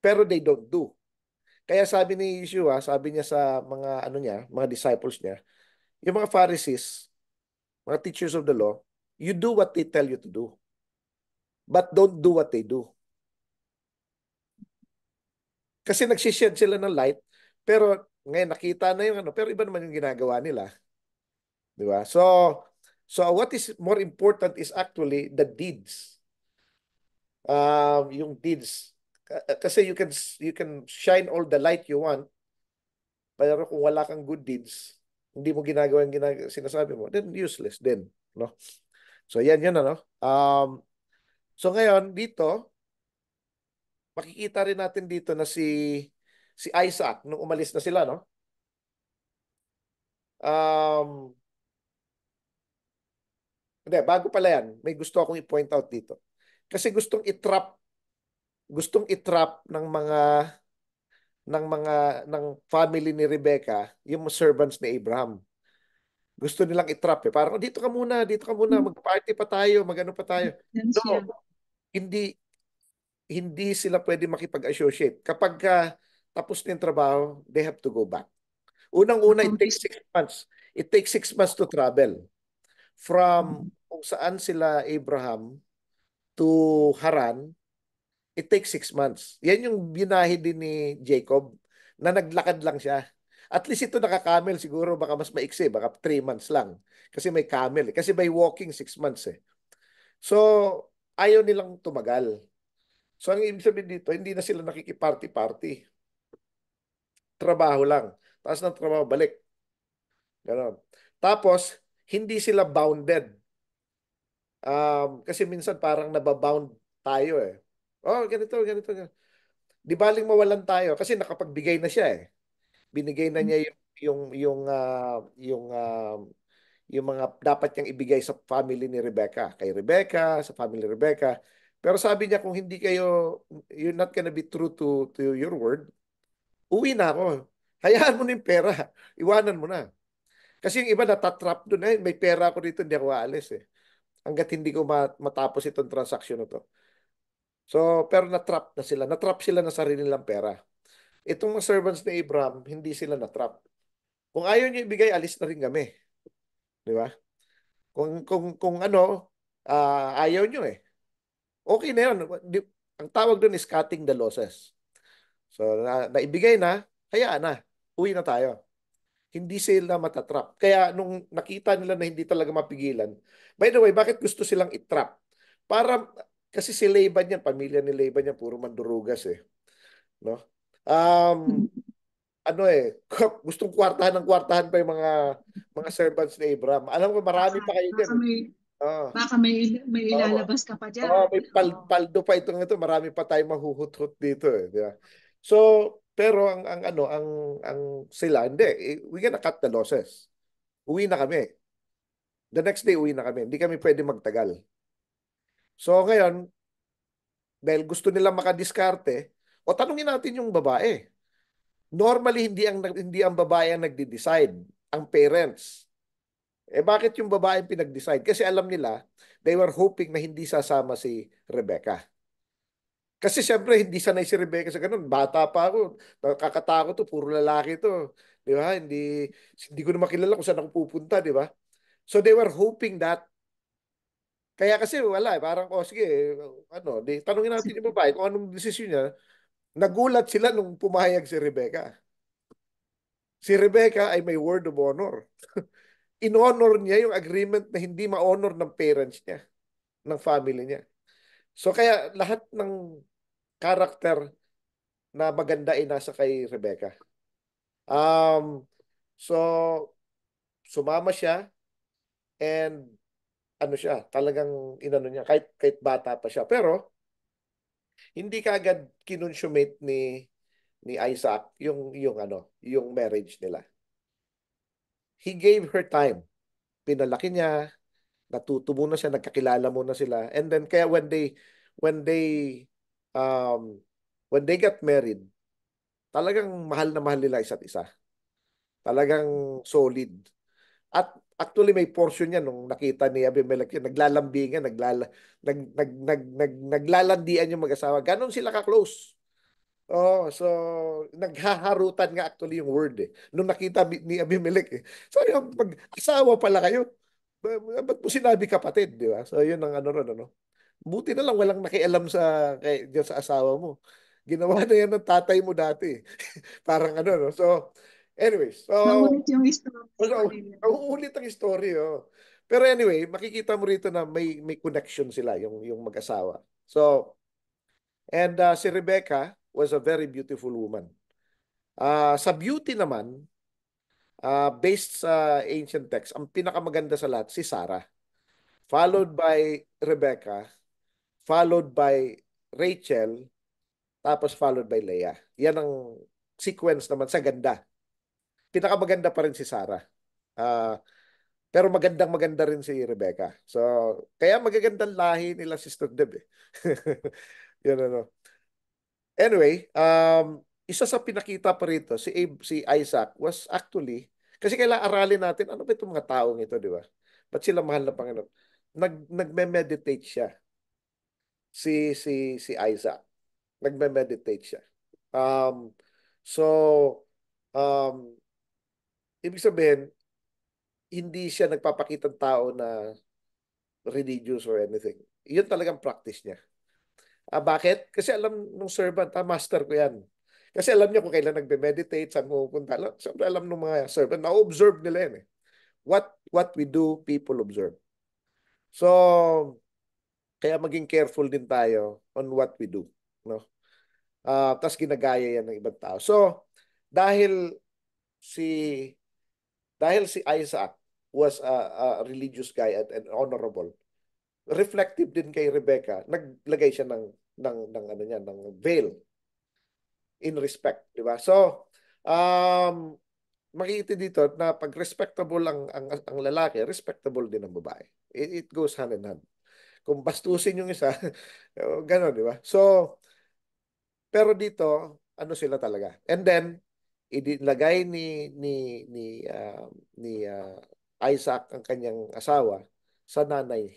pero they don't do. Kaya sabi ni Yeshua, sabi niya sa mga ano niya, mga disciples niya, yung mga Pharisees, mga teachers of the law, you do what they tell you to do, but don't do what they do. Kasi nagsished sila ng light, pero ngayon nakita na yung ano, pero iba naman yung ginagawa nila. Di ba? So what is more important is actually the deeds. Yung deeds. Kasi you can shine all the light you want, pero kung wala kang good deeds, hindi mo ginagawa yung sinasabi mo, then useless din, no? So yan yun ano. So ngayon dito makikita rin natin dito na si Isaac nung umalis na sila, no? Um Hindi, bago pala yan, may gusto akong i-point out dito. Kasi gustong itrap ng family ni Rebecca yung servants ni Abraham. Gusto nilang itrap eh. Parang, "Oh, dito ka muna, mag-party pa tayo, mag-ano pa tayo." Yan siya. No, hindi hindi sila pwede makipag-associate. Kapag tapos na yung trabaho, they have to go back. Unang-una, it takes Accomplish. 6 months. It takes 6 months to travel from kung saan sila Abraham to Haran. It takes 6 months. Yan yung binahe din ni Jacob na naglakad lang siya. At least ito naka-camel siguro baka mas maiksi, baka 3 months lang. Kasi may camel. Kasi by walking 6 months eh. So, ayaw nilang tumagal. So, ang ibig sabihin dito, hindi na sila nakikiparty-party. Trabaho lang. Tapos ng trabaho, balik. Ganon. Tapos, hindi sila bounded. Kasi minsan parang nababound tayo eh. Oh, ganito, ganito, ganito. Di baling mawalan tayo kasi nakapagbigay na siya eh. Binigay na niya yung mga dapat niyang ibigay sa family ni Rebecca, kay Rebecca, sa family ni Rebecca. Pero sabi niya kung hindi kayo, you're not gonna be true to your word, uwi na ako. Hayaan mo na yung pera. Iwanan mo na. Kasi yung iba natatrap doon, eh, may pera ako dito, hindi ako aalis eh. Hanggat hindi ko matapos itong transaksyon na to. So, pero natrap na sila. Natrap sila na sarili nilang pera. Itong mga servants ni Abraham, hindi sila natrap. Kung ayaw niyo ibigay, alis na rin kami. Di ba? Kung ano, ayaw niyo eh. Okay na yun. Ang tawag doon is cutting the losses. So, naibigay na, hayaan na. Uwi na tayo. Hindi sila matatrap. Kaya nung nakita nila na hindi talaga mapigilan, by the way, bakit gusto silang itrap? Para, kasi si Laban yan, pamilya ni Laban yan, puro mandurugas eh. No? Um, ano eh, gustong kwartahan ng kwartahan pa yung mga servants ni Abraham. Alam ko marami Baka, pa kayo baka dyan. may, Ah, baka may oo. ilalabas ka pa Oo, dyan. may Oo. paldo pa itong ito. Marami pa tayong mahuhut-hut dito eh. Di ba? So, pero ang sila, hindi. We gonna cut the losses. Uwi na kami. The next day, uwi na kami. Hindi kami pwede magtagal. So, ngayon, dahil gusto nilang makadiskarte, o tanungin natin yung babae. Normally, hindi ang babae ang nagde-decide. Ang parents. Eh bakit yung babae ang pinag-decide? Kasi alam nila, they were hoping na hindi sasama si Rebecca. Kasi siyempre, hindi sanay si Rebecca sa ganun. Bata pa ako. Nakakatakot to. Puro lalaki to. Di ba? Hindi ko na makilala kung saan ako pupunta. Di ba? So they were hoping that. Kaya kasi wala. Parang, oh sige, ano, tanungin natin yung babae kung anong desisyon niya. Nagulat sila nung pumayag si Rebecca. Si Rebecca ay may word of honor. In-honor niya yung agreement na hindi ma-honor ng parents niya, ng family niya. So kaya lahat ng character na maganda ay nasa kay Rebecca. Um, so sumama siya and ano siya, talagang inano niya kahit bata pa siya. Pero hindi kaagad kinonsummate ni Isaac yung marriage nila. He gave her time. Pinalaki niya, natuto muna siya, nagkakilala muna sila. And then kaya when they um when they got married, talagang mahal na mahal nila isa't isa. Talagang solid. At actually may portion yan nung nakita ni Abimelech yun, naglalambingan, naglalandian yung mag-asawa. Ganon sila ka-close. Oh, so naghaharutan nga actually yung word eh. Nung nakita ni Abimelech eh. So yung pag-asawa pala kayo. Ba't mo sinabi kapatid, di ba? So yun ang ano ron, ano. Buti na lang walang nakialam diyan sa asawa mo. Ginawa na yan ng tatay mo dati. Parang ano, no? So, anyways. So, Naulit yung story nila. nauulit ang story, oh. Pero anyway, makikita mo rito na may connection sila, yung mag-asawa. So, and si Rebecca was a very beautiful woman. Sa beauty naman, based sa ancient text, ang pinakamaganda sa lahat, si Sarah. Followed by Rebecca, followed by Rachel, tapos followed by Leah. Yan ang sequence naman sa ganda. Pinakamaganda pa rin si Sarah. Ah, pero magandang maganda rin si Rebecca. So, kaya magagandang lahi nila Sister Deb eh. Yun ano. Anyway, isa sa pinakita pa rito, si Isaac was actually, kasi kailangan aralin natin, ano ba itong mga taong ito, di ba? Ba't sila mahal na Panginoon? Nagme-meditate siya, si Isaac. Nagme-meditate siya. Um, so, um, ibig sabihin, hindi siya nagpapakitang tao na religious or anything. Yun talagang practice niya. Bakit? Kasi alam nung servant, master ko yan. Kasi alam niya kung kailan nagbe-meditate, saan pupunta. Siyempre alam ng mga servant, na-observe nila yan eh. What we do, people observe. So, kaya maging careful din tayo on what we do. No? Tapos ginagaya yan ng ibang tao. So, dahil si si Isaac was a religious guy and honorable, reflective din kay Rebecca, naglagay siya ng ano niya, ng veil in respect, di ba? So, Um, makikita dito na pag respectable ang lalaki, respectable din ang babae. It goes hand in hand. Kung bastusin yung isa, gano'n, di ba? So, pero dito, ano sila talaga. And then, idinlagay ni Isaac ang kanyang asawa sa nanay,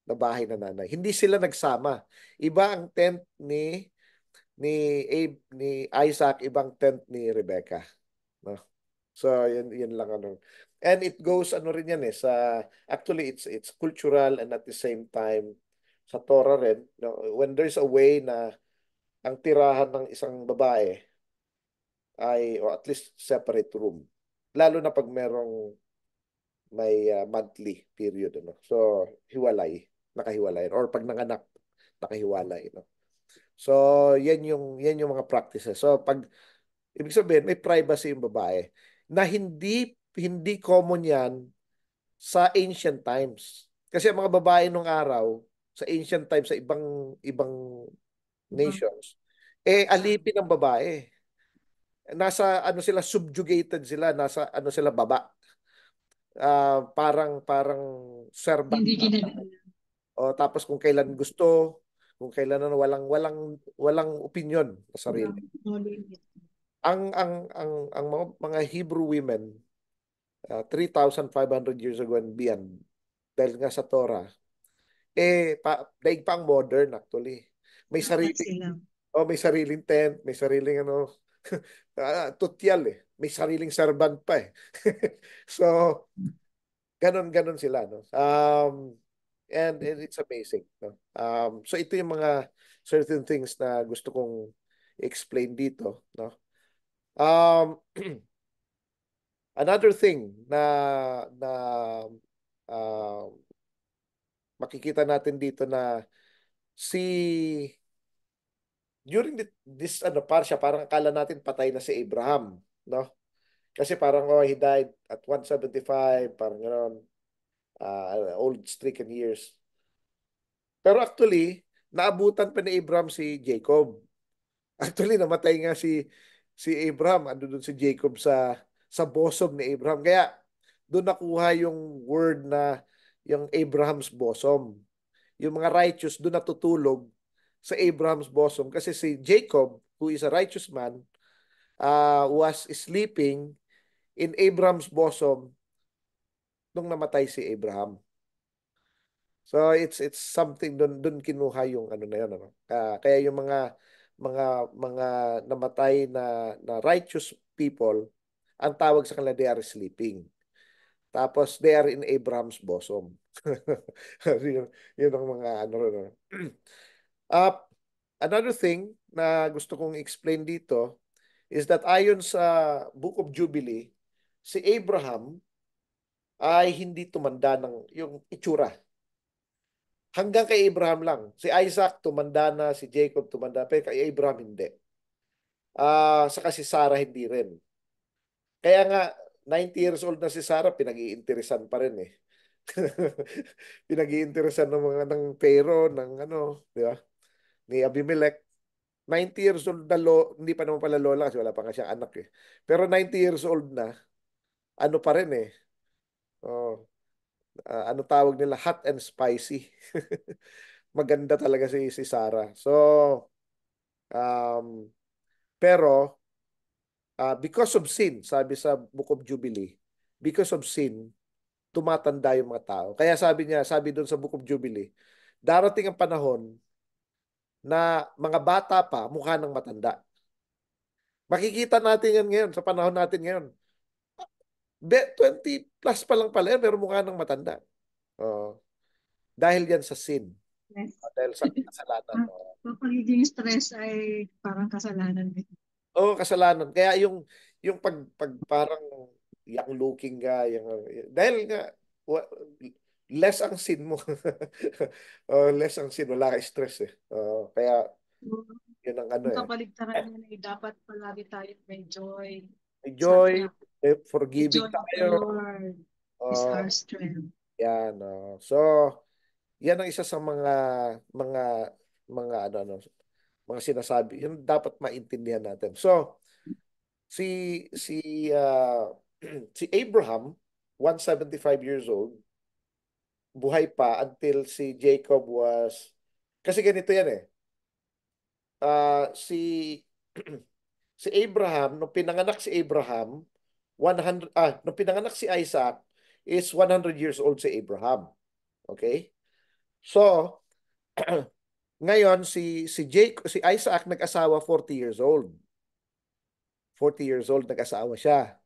na bahay na nanay. Hindi sila nagsama. Iba ang tent ni Isaac, ibang tent ni Rebecca. No? So, yun lang ano. And it goes ano rin yan eh sa actually it's cultural and at the same time sa Torah rin, no? When there's a way na ang tirahan ng isang babae ay or at least separate room. Lalo na pag may monthly period ano. So, nakahiwalay or pag nanganak nakahiwalay no. So, yan yung mga practices. So, pag ibig sabihin may privacy yung babae na hindi hindi common yan sa ancient times. Kasi ang mga babae nung araw sa ancient times sa ibang ibang Ibang nations bansa. alipin ng babae. Nasa ano sila subjugated sila, nasa ano sila baba. Parang parang servant Hindi na. ginagawa. O tapos kung kailan gusto, kung kailan ano, walang opinion sa sarili. Ibang no limit. Ang mga Hebrew women 3,500 years ago and beyond dahil nga sa Torah daig pa ang modern actually. May Dapat sarili sila. may sariling tent, may sariling ano tutyal may sariling servant pa eh. So ganon sila no. And it's amazing no. So ito yung mga certain things na gusto kong explain dito no. Um Another thing na uh, makikita natin dito na si during this ano parang akala natin patay na si Abraham, no? Kasi parang he died at 175, parang gano'n, old stricken years. Pero actually, naabutan pa ni Abraham si Jacob. Actually, namatay nga si Abraham, ando doon si Jacob sa bosom ni Abraham. Kaya doon nakuha yung word na yung Abraham's bosom. Yung mga righteous doon natutulog sa Abraham's bosom kasi si Jacob, who is a righteous man, was sleeping in Abraham's bosom nung namatay si Abraham. So it's something doon kinuha yung ano na yun ano. Kaya yung mga namatay na righteous people, ang tawag sa kanila they are sleeping. Tapos they are in Abraham's bosom. Yun ang mga ano ron. Ano. Uh, Another thing na gusto kong explain dito is that ayon sa Book of Jubilee, si Abraham ay hindi tumanda ng yung itsura. Hanggang kay Abraham lang. Si Isaac tumanda na, si Jacob tumanda, pero kay Abraham hindi. Saka si Sarah hindi rin. Kaya nga, 90 years old na si Sarah, pinag-iinteresan pa rin eh. Pinag-iinteresan ng mga ng pero ng ano, di ba? Ni Abimelech. 90 years old na hindi pa naman pala lola kasi wala pa nga siyang anak eh. Pero 90 years old na, ano pa rin eh. Oh, ano tawag nila? Hot and spicy. Maganda talaga si Sarah. So, um, pero because of sin, sabi sa Book of Jubilee, because of sin, tumatanda yung mga tao. Kaya sabi doon sa Book of Jubilee, darating ang panahon na mga bata pa mukha ng matanda. Makikita natin yan ngayon, sa panahon natin ngayon. 20 plus pa lang pala yan, pero mukha ng matanda. Oh, dahil yan sa sin. Yes. Dahil sa kasalanan. Ang ang pagiging stress ay parang kasalanan din. Oo, kasalanan. Kaya yung pag parang young looking ka, dahil nga wa- less ang sin mo. Less ang sin, wala ka stress eh. Kaya yun ang ano Ang eh. kabaligtaran niya ay dapat palagi tayong may joy. Sabi Joy, nga, the forgiving joy of the tayo. Lord is Uh, our strength. Yan. So, yan ang isa sa mga mga ano mga sinasabi. Yun dapat maintindihan natin. So, Si si ah, si Abraham, 175 years old, buhay pa until si Jacob was, kasi ganito yan eh. Si si Abraham, nung pinanganak si Abraham, 100, nung pinanganak si Isaac, is 100 years old si Abraham. Okay? So, ngayon si Isaac nag-asawa 40 years old. 40 years old nag-asawa siya.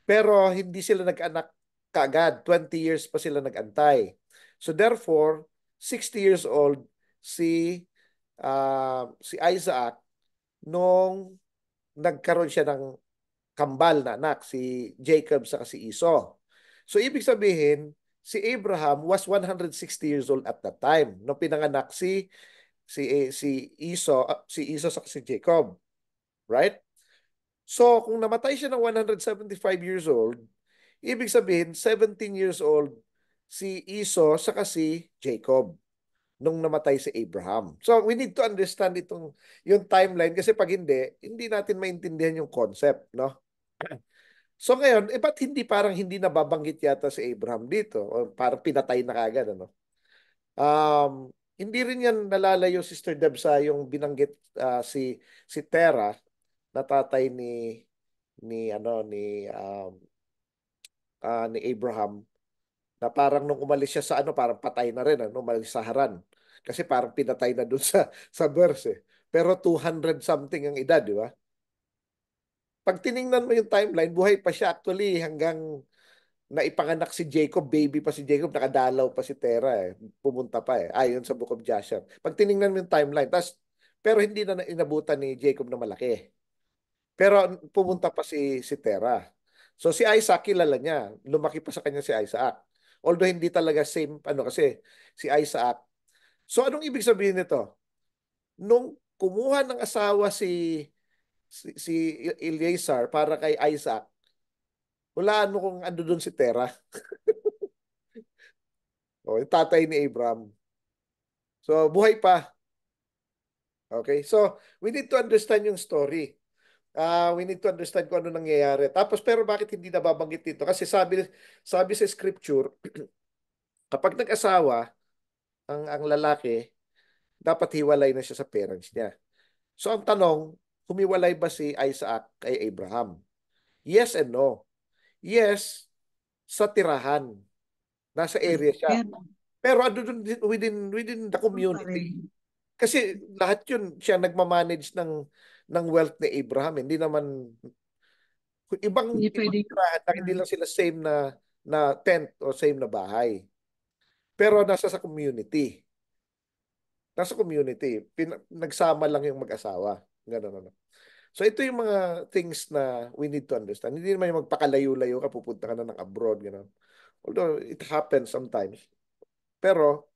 Pero hindi sila nag-anak kaagad. 20 years pa sila nag-antay. So therefore, 60 years old si Isaac nung nagkaroon siya ng kambal na anak, si Jacob sa si Esau. So ibig sabihin, si Abraham was 160 years old at that time nung pinanganak si Esau sa si Jacob, right? So kung namatay siya ng 175 years old, ibig sabihin 17 years old si Esau sa si Jacob nung namatay si Abraham. So we need to understand yung timeline kasi pag hindi natin maintindihan yung concept, no? So ngayon, ba't hindi nababanggit yata si Abraham dito? O parang pinatay na kagad, ano? Hindi rin yan nalalayo, Sister Deb, sa yung binanggit si Terah na tatay ni Abraham, na parang nung umalis siya sa parang patay na rin, umalis sa Haran. Kasi parang pinatay na dun sa verse eh. Pero 200 something ang edad, di ba? Pag tiningnan mo yung timeline, buhay pa siya actually hanggang naipanganak si Jacob, baby pa si Jacob, nakadalaw pa si Terah eh. Pumunta pa eh, ayon sa Book of Joshua. Pag tiningnan mo yung timeline, pero hindi na inabutan ni Jacob na malaki. Pero pumunta pa si Terah. So si Isaac, kilala niya. Lumaki pa sa kanya si Isaac. Although hindi talaga same, kasi si Isaac. So anong ibig sabihin nito? Nung kumuha ng asawa si Eleazar para kay Isaac, hulaan mo kung ando doon si Terah. O, yung tatay ni Abraham. So, buhay pa. Okay? So, we need to understand yung story. We need to understand kung ano nangyayari. Tapos, pero bakit hindi nababanggit dito? Kasi sabi sa scripture, kapag nag-asawa, ang lalaki, dapat hiwalay na siya sa parents niya. So, ang tanong, humiwalay ba si Isaac kay Abraham? Yes and no. Yes, sa tirahan. Nasa area siya. Pero, Pero ano dun within the pa community. rin. Kasi lahat yun siya nagmamanage ng wealth ni Abraham. Hindi naman Hindi ibang pwedeng, tirahan na hindi lang sila same na tent o same na bahay. Pero nasa sa community. Nasa community. Nagsama lang yung mag-asawa. Ganun ano. So ito yung mga things na we need to understand. Hindi naman yung magpakalayo-layo ka, pupunta ka na ng abroad, gano'n. Although it happens sometimes. Pero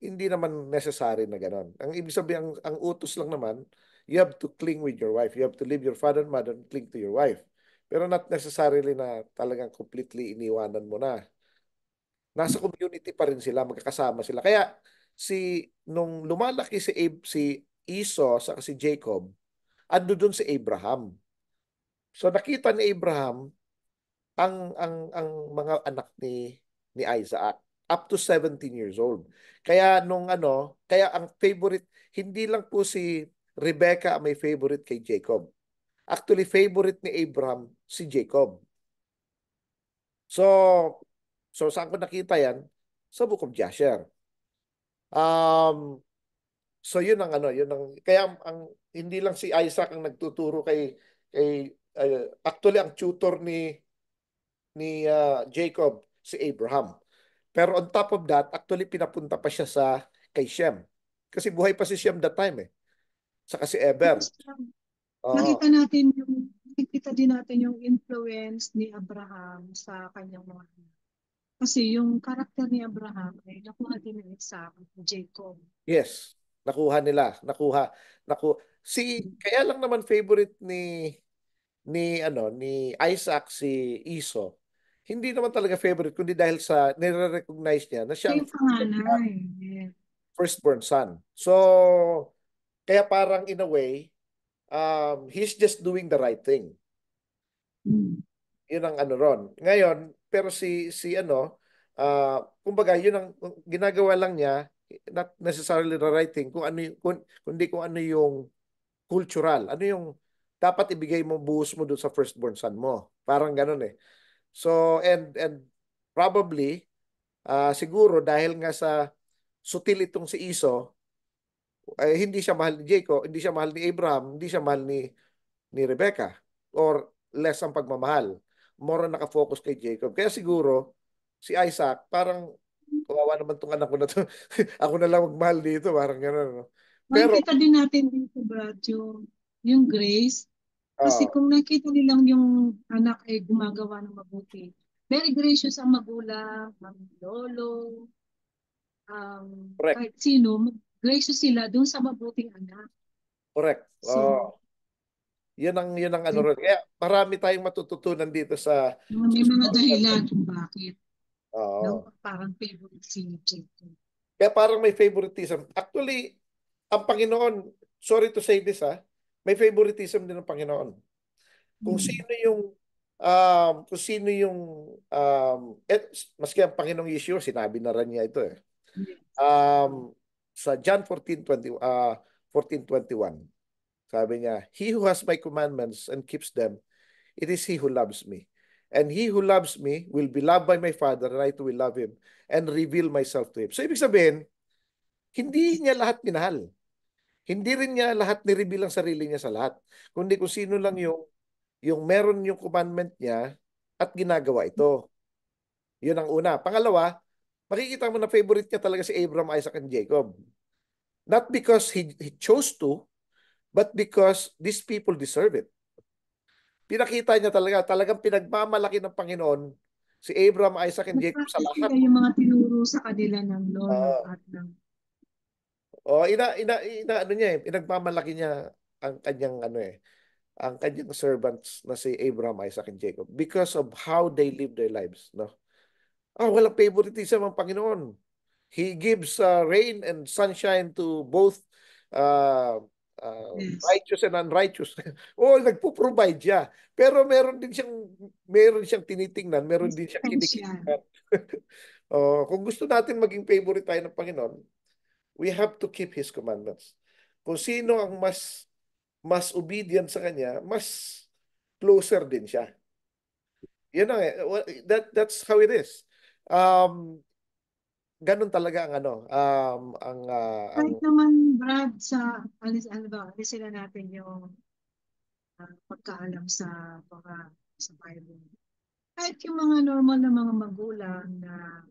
hindi naman necessary na gano'n. Ang ibig sabihin, ang utos lang naman, you have to cling with your wife. You have to leave your father and mother and cling to your wife. Pero not necessarily na talagang completely iniwanan mo na. Nasa community pa rin sila, magkakasama sila. Kaya nung lumalaki si Esau sa si Jacob, ando dun si Abraham. So nakita ni Abraham ang mga anak ni Isaac up to 17 years old. Kaya ang favorite, hindi lang po si Rebecca ang may favorite kay Jacob. Actually, favorite ni Abraham si Jacob. So, saan ko nakita yan? Sa Book of Jasher. Um, so yun ang, kaya hindi lang si Isaac ang nagtuturo actually ang tutor ni Jacob, si Abraham. Pero on top of that, actually pinapunta pa siya kay Shem. Kasi buhay pa si Shem that time eh. Saka si Eber. tapos Oo. nakita din natin yung influence ni Abraham sa kanyang mga anak. Kasi yung karakter ni Abraham ay nakuha din ng sa Jacob. Yes. Nakuha nila. Kaya lang naman favorite ni Isaac si Esau. Hindi naman talaga favorite kundi dahil sa nire-recognize niya na siya Siya ang yung panganay. Yeah. firstborn son. So kaya parang in a way, he's just doing the right thing. Mm. Yun ang ano ron. Ngayon, pero si ano, kumbaga, yun ang ginagawa lang niya, not necessarily the right thing, kung ano kundi kung ano yung cultural, ano yung dapat ibigay mo, buhos mo doon sa firstborn son mo. Parang ganun eh. So, and probably, siguro dahil nga sa sutil itong si Iso, hindi siya mahal ni Jacob, hindi siya mahal ni Abraham, hindi siya mahal ni Rebecca, or less ang pagmamahal. More on nakafocus kay Jacob. Kaya siguro, si Isaac, parang, kawawa naman tong anak ko na to. Ako na lang magmahal dito, parang gano'n. No? Pero, Makikita din natin dito, Brad, yung grace. Kasi ah, kung nakita nilang yung anak ay gumagawa ng mabuti, very gracious ang magulang, ang lolo, correct, kahit sino, gracious sila dun sa mabuting anak. correct. So, Yun ang ano rin. Kaya marami tayong matututunan dito sa may mga story na to. dahilan kung bakit. No? Oo. Parang favorite si Jacob. Kaya parang may favoritism. Actually, ang Panginoon, sorry to say this may favoritism din ng Panginoon. Kung Hmm. sino yung kung sino yung maski ang Panginoong Yeshua, sinabi na rin niya ito eh. Yes. Sa John 14:20, 14:21, sabi niya, "He who has my commandments and keeps them, it is he who loves me. And he who loves me will be loved by my Father, and I too will love him and reveal myself to him." So ibig sabihin, hindi niya lahat minahal. Hindi rin niya lahat nireveal ang sarili niya sa lahat. Kundi kung sino lang yung meron yung commandment niya at ginagawa ito. Yun ang una. Pangalawa, makikita mo na favorite niya talaga si Abraham, Isaac, and Jacob. Not because he chose to, but because these people deserve it. Pinakita niya talagang pinagmamalaki ng Panginoon si Abraham, Isaac, and Jacob sa Nag-practice lahat. nila yung mga tinuro sa kanila ng lolo Uh, at ng ano niya pinagmamalaki niya ang kanyang ano ang kanyang servants na si Abraham, Isaac, and Jacob because of how they live their lives, no? Walang favoritism ang Panginoon. He gives rain and sunshine to both uh, yes. righteous and unrighteous. Nagpo-provide siya. Pero meron siyang tinitingnan, meron din siyang Essential. kinikita. Kung gusto natin maging favorite tayo ng Panginoon, we have to keep His commandments. Kung sino ang mas obedient sa Kanya, mas closer din siya. Yun ang that's how it is. Um, Ganun talaga ang ano, ang Kahit naman, Brad, ano ba, alis sila natin yung pagkaalam sa sa Bible. Kahit yung mga normal na mga magulang na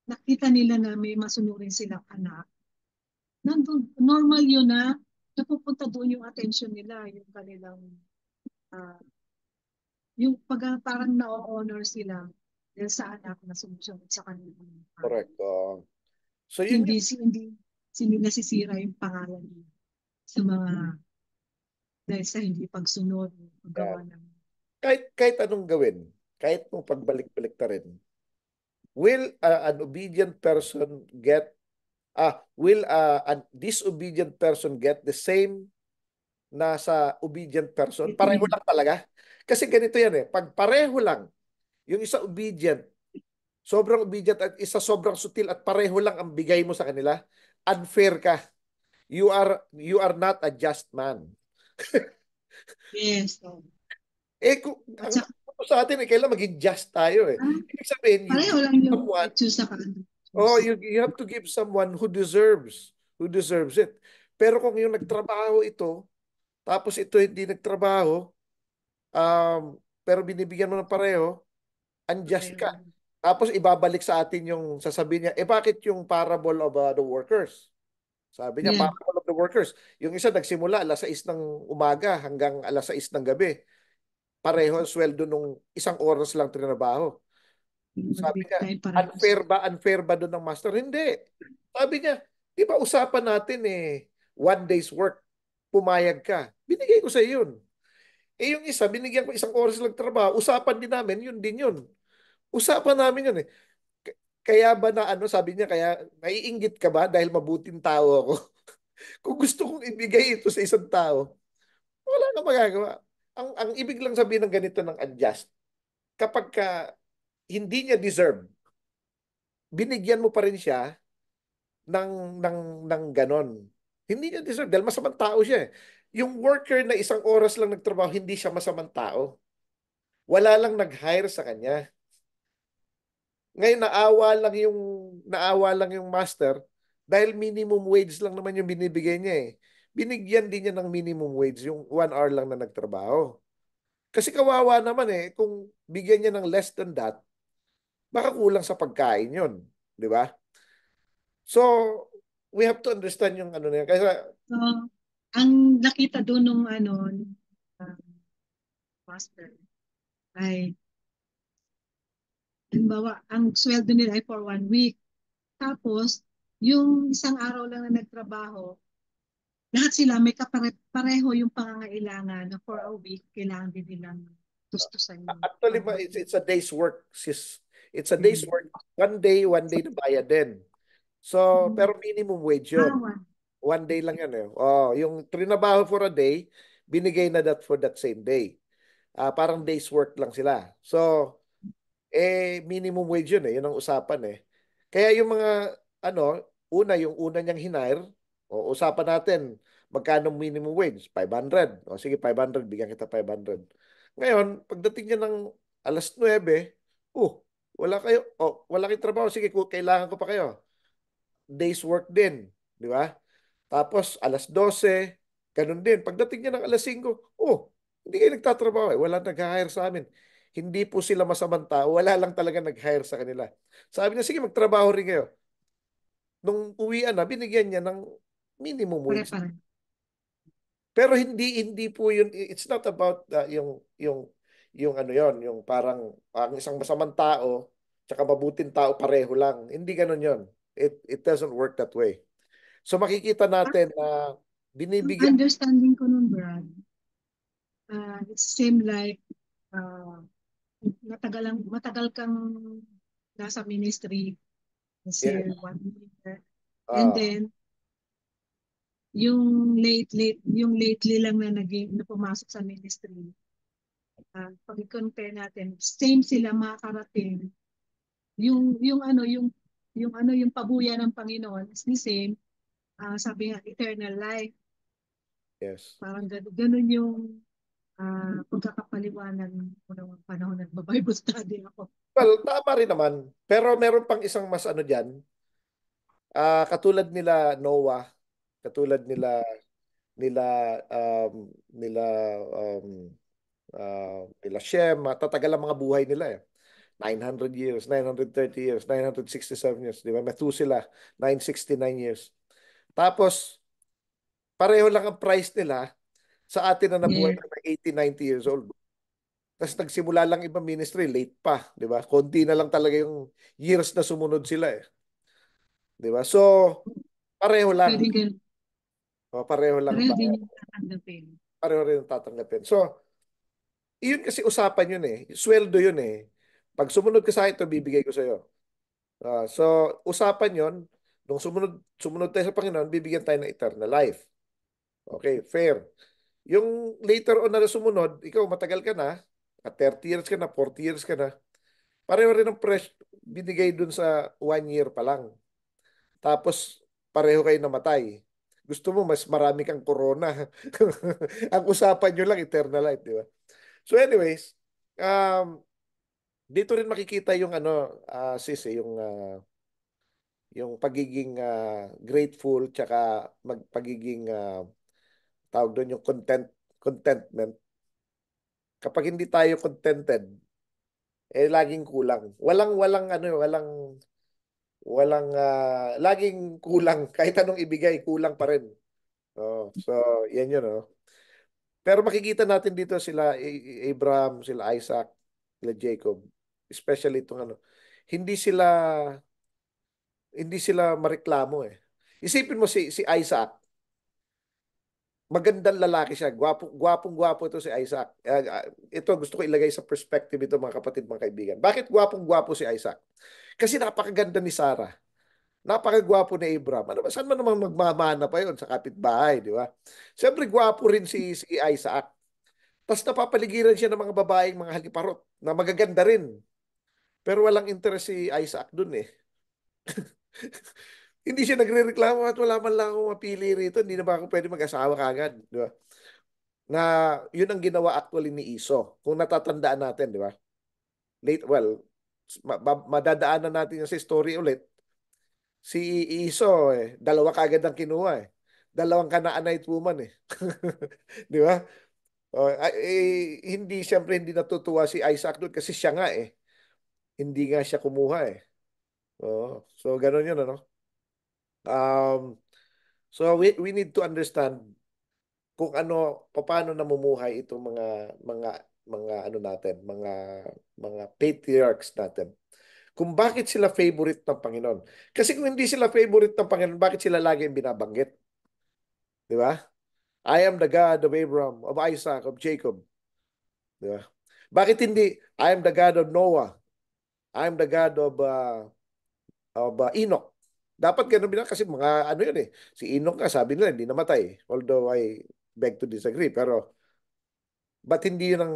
nakita nila na may masunurin silang anak, nandun, normal yun na napupunta doon yung attention nila, yung kanilang, ah, yung parang na-honor sila dahil sa anak na sumusunod sa kanilang correct. So yun hindi, yun. hindi nasisira yung pangalan nila sa mga dahil sa hindi pagsunod, Yan. paggawa ng Kahit anong gawin, kahit mong pagbalik-balik ta rin, will an obedient person will a disobedient person get the same na sa obedient person? Pareho treatment. lang talaga. Kasi ganito yan eh. Pag pareho lang, yung isa obedient, sobrang obedient at isa sobrang sutil at pareho lang ang bigay mo sa kanila, unfair ka. You are not a just man. Yes. So, at Ang saka, sa atin kailan maging just tayo eh. ah, Ibig sabihin, you pareho give lang yung someone, virtue sa kanila. you have to give someone who deserves it. Pero kung yung nagtrabaho ito, tapos ito hindi nagtrabaho, pero binibigyan mo ng pareho, unjust Pareho ka. lang. Tapos ibabalik sa atin yung sasabihin niya, bakit yung parable of the workers? Sabi niya, Yeah. parable of the workers. Yung isa nagsimula alas 6 ng umaga hanggang alas 6 ng gabi. Pareho ang sweldo nung isang oras lang trinabaho. Yung Sabi mag-big niya, time unfair parehas. ba? Unfair ba doon ng master? Hindi. Sabi niya, di ba usapan natin one day's work, pumayag ka. Binigay ko sa iyo yun. Yung isa, binigyan ko isang oras lang trabaho, usapan din namin, yun din yun. Usapan namin yun eh. Kaya ba na ano, sabi niya, kaya naiinggit ka ba dahil mabuting tao ako? Kung gusto kong ibigay ito sa isang tao, wala kang magagawa. ang ibig lang sabihin ng ganito ng unjust, kapag ka hindi niya deserve, binigyan mo pa rin siya ng ganon. Hindi niya deserve dahil masamang tao siya eh. Yung worker na 1 oras lang nagtrabaho, hindi siya masamang tao. Wala lang nag-hire sa kanya. Ngayon naawa lang yung master dahil minimum wage lang naman yung binibigay niya eh. Binigyan din niya ng minimum wage yung 1 hour lang na nagtrabaho. Kasi kawawa naman eh kung bigyan niya ng less than that, baka kulang sa pagkain yun, di ba? So, we have to understand yung ano na yan. Kaya So, ang nakita doon nung uh, master ay, halimbawa, ang sweldo nila ay for 1 week. Tapos, yung isang araw lang na nagtrabaho, lahat sila may pareho yung pangangailangan na for a week, kailangan din nilang tustusan yung actually, pambayad. it's a day's work, sis. It's a day's Mm. work. One day na bayad din. So, Mm. pero minimum wage yun. One. 1 day lang yan eh. Oh, yung trinabaho for a day, binigay na that for that same day. Parang day's work lang sila. So, minimum wage yun eh. Yun ang usapan eh. Kaya yung mga, yung una niyang hinire, usapan natin, magkano minimum wage? 500. O sige, 500, bigyan kita 500. Ngayon, pagdating niya ng alas 9, wala kayong trabaho. Sige, kailangan ko pa kayo. Day's work din. Di ba? Tapos, alas 12, ganun din. Pagdating niya ng alas 5, hindi kayo nagtatrabaho eh. Wala nag-hire sa amin. Hindi po sila masamang tao. Wala lang talaga nag-hire sa kanila. Sabi niya, sige, magtrabaho rin kayo. Nung uwian na, binigyan niya ng minimum wage. Pare-pare. Pero hindi po yun. It's not about yung ano yon, yung parang ang isang masamang tao tsaka mabuting tao pareho lang. Hindi ganun yon. It doesn't work that way. So makikita natin na Ang binibigyan. understanding ko nun, Brad, it seemed like uh, matagal kang nasa ministry Yes. kasi 1 year. And Ah, then, yung lately lang na na pumasok sa ministry, pag i-compare natin, same sila makakarating. Yung pabuya ng Panginoon is the same. Sabi nga, eternal life. yes. Parang ganun yung pagkakapaliwanag ko ng panahon nagba-Bible study ako. Well, tama rin naman. Pero meron pang isang mas ano dyan. Katulad nila Noah, katulad nila nila um, nila Shem, tatagal ang mga buhay nila eh. 900 years, 930 years, 967 years, di ba? Methuselah, 969 years. Tapos, pareho lang ang price nila sa atin na nabuhay Yeah. na 80, 90 years old. Tapos nagsimula lang ibang ministry, late pa, di ba? Konti na lang talaga yung years na sumunod sila eh. Di ba? So, pareho lang. Pwede ganun. Pareho lang Pareho tayo. din yung tatanggapin. Pareho rin ang tatanggapin. So, iyon kasi usapan yun eh. Sweldo yun eh. Pag sumunod ka sa akin, ito bibigay ko sa'yo. So, usapan yon. Nung sumunod tayo sa Panginoon, bibigyan tayo ng eternal life. Okay, fair. Yung later on na sumunod, ikaw matagal ka na, at 30 years ka na, 40 years ka na, pareho rin ang binigay dun sa 1 year pa lang. Tapos, pareho kayo namatay. Gusto mo, mas marami kang corona. Ang usapan nyo lang, eternal life, di ba? So anyways, dito rin makikita yung sis, yung pagiging grateful tsaka pagiging tawag doon yung contentment. Kapag hindi tayo contented, laging kulang. Walang laging kulang kahit anong ibigay, kulang pa rin. So yan yun, oh. Pero makikita natin dito sila Abraham, sila Isaac, sila Jacob, especially itong hindi sila hindi sila mareklamo eh. Isipin mo si Isaac, magandang lalaki siya, gwapong-gwapo ito si Isaac. Ito gusto ko ilagay sa perspective ito mga kapatid, mga kaibigan. Bakit gwapong-gwapo si Isaac? Kasi napakaganda ni Sarah. Napakagwapo ni Abraham. Ano ba, saan man naman magmamana pa yon sa kapitbahay, di ba? Siyempre, gwapo rin si Isaac. Tapos napapaligiran siya ng mga babaeng mga haliparot na magaganda rin. Pero walang interest si Isaac dun eh. Hindi siya nagre-reklamo at wala man lang akong mapili rito. Hindi na ba ako pwede mag-asawa kagad? Di ba? Na yun ang ginawa actually ni Iso. Kung natatandaan natin, di ba? Late, well, madadaanan natin yung sa story ulit. Si Iso, dalawa kagad ang kinuha eh. Dalawang Canaanite woman eh. Di ba? Hindi, siyempre hindi natutuwa si Isaac doon kasi siya nga eh. Hindi nga siya kumuha eh. So, ganun yun, ano? Um, so, we need to understand kung ano, paano namumuhay itong mga, mga ano natin, mga patriarchs natin. Kung bakit sila favorite ng Panginoon. Kasi kung hindi sila favorite ng Panginoon, bakit sila lagi yung binabanggit? Di ba? I am the God of Abraham, of Isaac, of Jacob. Di ba? Bakit hindi, I am the God of Noah, I am the God of Enoch. Dapat ganun din kasi mga ano yun eh. Si Enoch nga sabi nila hindi namatay. Although I beg to disagree. Pero ba't hindi yun ang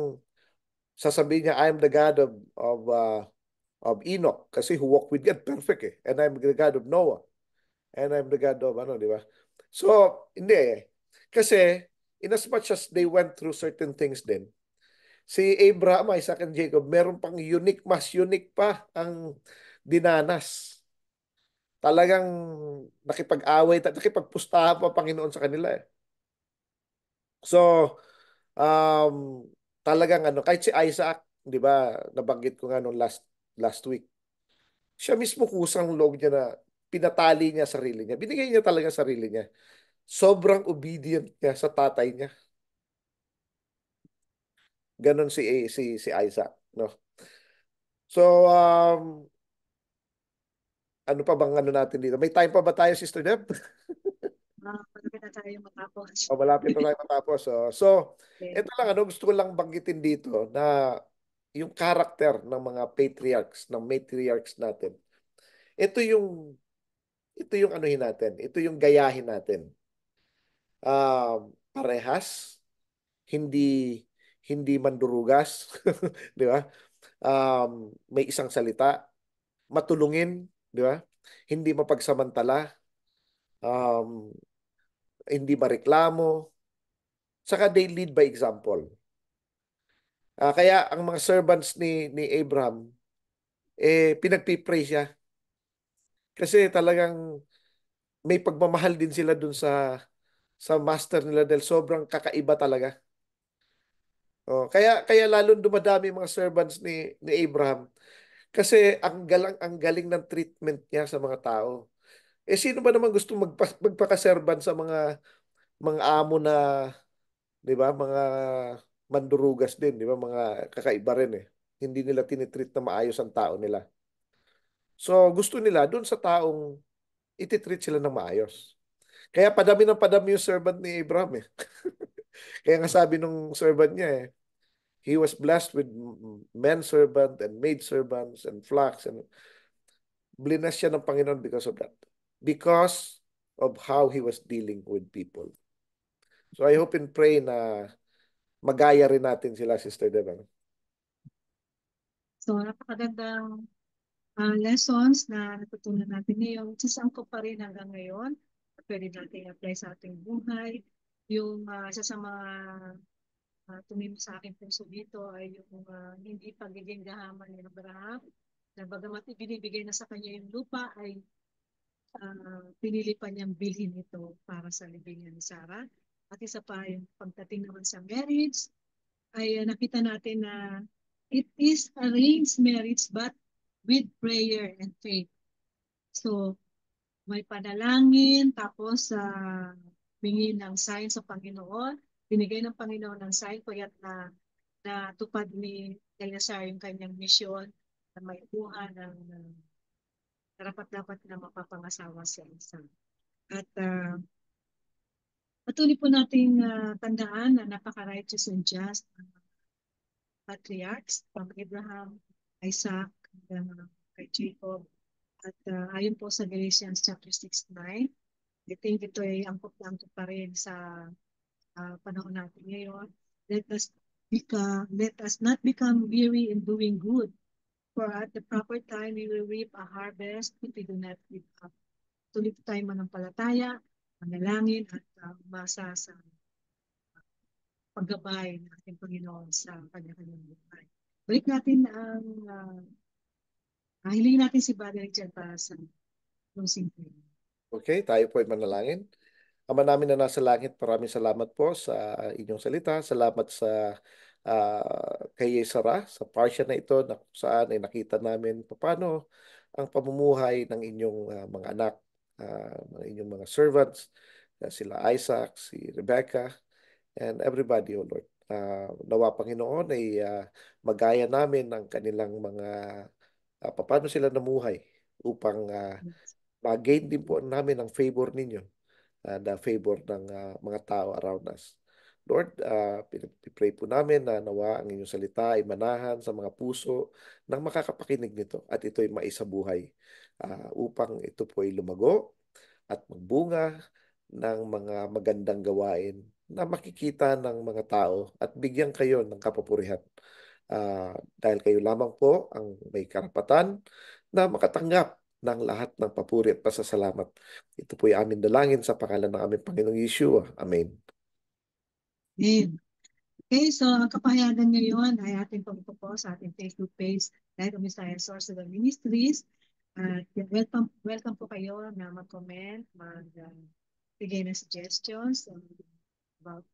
sasabihin niya, I am the God of Enoch. Kasi who walked with God, perfect eh. And I'm the God of Noah. And I'm the God of ano, di ba? So, hindi eh. Kasi, in as much as they went through certain things din, si Abraham, Isaac, and Jacob, meron pang unique, mas unique pa ang dinanas. Talagang nakipag-away, nakipagpustahan pa Panginoon sa kanila eh. So, um, talagang ano, kahit si Isaac, di ba, nabanggit ko nga nung last week, siya mismo kusang loob niya na pinatali niya sarili niya. Binigay niya talaga sarili niya. Sobrang obedient niya sa tatay niya. Ganon si Isaac, no? So, ano pa bang ano natin dito? May time pa ba tayo, Sister Deb? Malapit na tayo matapos. O, malapit na tayo matapos. So, Okay. ito lang, ano, gusto ko lang banggitin dito na yung character ng mga patriarchs, ng matriarchs natin. Ito yung, ito yung anuhin natin. Ito yung gayahin natin. Parehas, hindi hindi mandurugas, di ba? May isang salita, matulungin, di ba? Hindi mapagsamantala, um, hindi mareklamo, saka they lead by example. Kaya ang mga servants ni Abraham, pinagpipray siya. Kasi talagang may pagmamahal din sila dun sa master nila dahil sobrang kakaiba talaga. Kaya lalong dumadami mga servants ni Abraham kasi ang galing ng treatment niya sa mga tao. Sino ba naman gusto magpakaserban sa mga amo na, 'di ba, mga mandurugas din, 'di ba, mga kakaiba rin eh. Hindi nila tinitreat na maayos ang tao nila. So, gusto nila doon sa taong ititreat sila ng maayos. Kaya padami ng padami yung servant ni Abraham eh. Kaya nga sabi nung servant niya he was blessed with men servant and maid servants and flocks and blinas siya ng Panginoon because of that. Because of how he was dealing with people. So I hope and pray na magaya rin natin sila, Sister Devan. So, napakagandang lessons na natutunan natin ngayon. Sasangkot pa rin hanggang ngayon. Pwede natin apply sa ating buhay. Yung isa sa mga tumimo sa aking puso dito ay yung hindi pagiging gahaman ni Abraham. Na bagamat ibinibigay na sa kanya yung lupa ay pinili pa niyang bilhin ito para sa libingan ni Sarah. At isa pa yung pagdating naman sa marriage ay nakita natin na it is arranged marriage but with prayer and faith. So, may panalangin, tapos bingi ng sign sa Panginoon. Binigay ng Panginoon ng sign kaya natupad ni Eleazar yung kanyang misyon na may buha ng dapat na mapapangasawa sa isa. At patuloy po nating tandaan na napaka-righteous and just ang patriarchs from Abraham, Isaac, hanggang kay Jacob. At ayon po sa Galatians chapter 6:9, I think ito ay angkop na angkop pa rin sa panahon natin ngayon. Let us Let us not become weary in doing good, for at the proper time we will reap a harvest if we do not give up. Tuloy po tayo manampalataya, manalangin at umasa sa paggabay ng ating Panginoon sa kanya-kanyang buhay. Balik natin ang hilingin natin si Brother Richard para sa closing prayer. Okay, tayo po ay manalangin. Ama namin na nasa langit, maraming salamat po sa inyong salita. Salamat sa kay Sarah, sa parsya na ito na kung saan ay nakita namin paano ang pamumuhay ng inyong mga anak, ng inyong mga servants, sila Isaac, si Rebecca, and everybody, O Lord. Nawa Panginoon ay magaya namin ang kanilang mga paano sila namuhay upang ma-gain din po namin ang favor ninyo, the favor ng mga tao around us. Lord, pinipray po namin na nawa ang inyong salita ay manahan sa mga puso ng makakapakinig nito at ito ay maisabuhay upang ito po ay lumago at magbunga ng mga magandang gawain na makikita ng mga tao at bigyan kayo ng kapupurihan. Dahil kayo lamang po ang may karapatan na makatanggap ng lahat ng papuri at pasasalamat. Ito po ay amin dalangin sa pangalan ng aming Panginoong Yeshua. Amen. Amen. Okay, so ang kapahayagan ngayon ay ating pagpupo sa ating Facebook page, Light of Messiah Source of the Ministries. Welcome po kayo na mag-comment, bigay ng suggestions about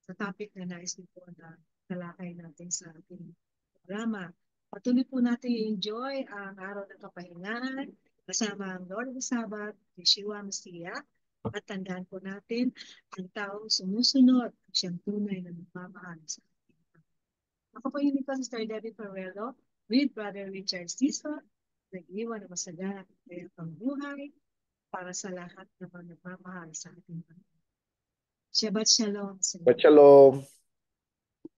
sa topic na nais niyo po na talakay natin sa ating programa. Patuloy po natin i-enjoy ang araw ng kapahingahan kasama ang Lord of the Sabbath, Yeshua Messiah. At tandaan po natin, ang taong sumusunod ang siyang tunay na nagmamahal sa ating. Ako po yung Nico, Sister Debbie Ferrero, with Brother Richard Siso, nag-iwan na masagana at kaya pang buhay para sa lahat na nagmamahal sa ating. Shabbat Shalom. Shalom.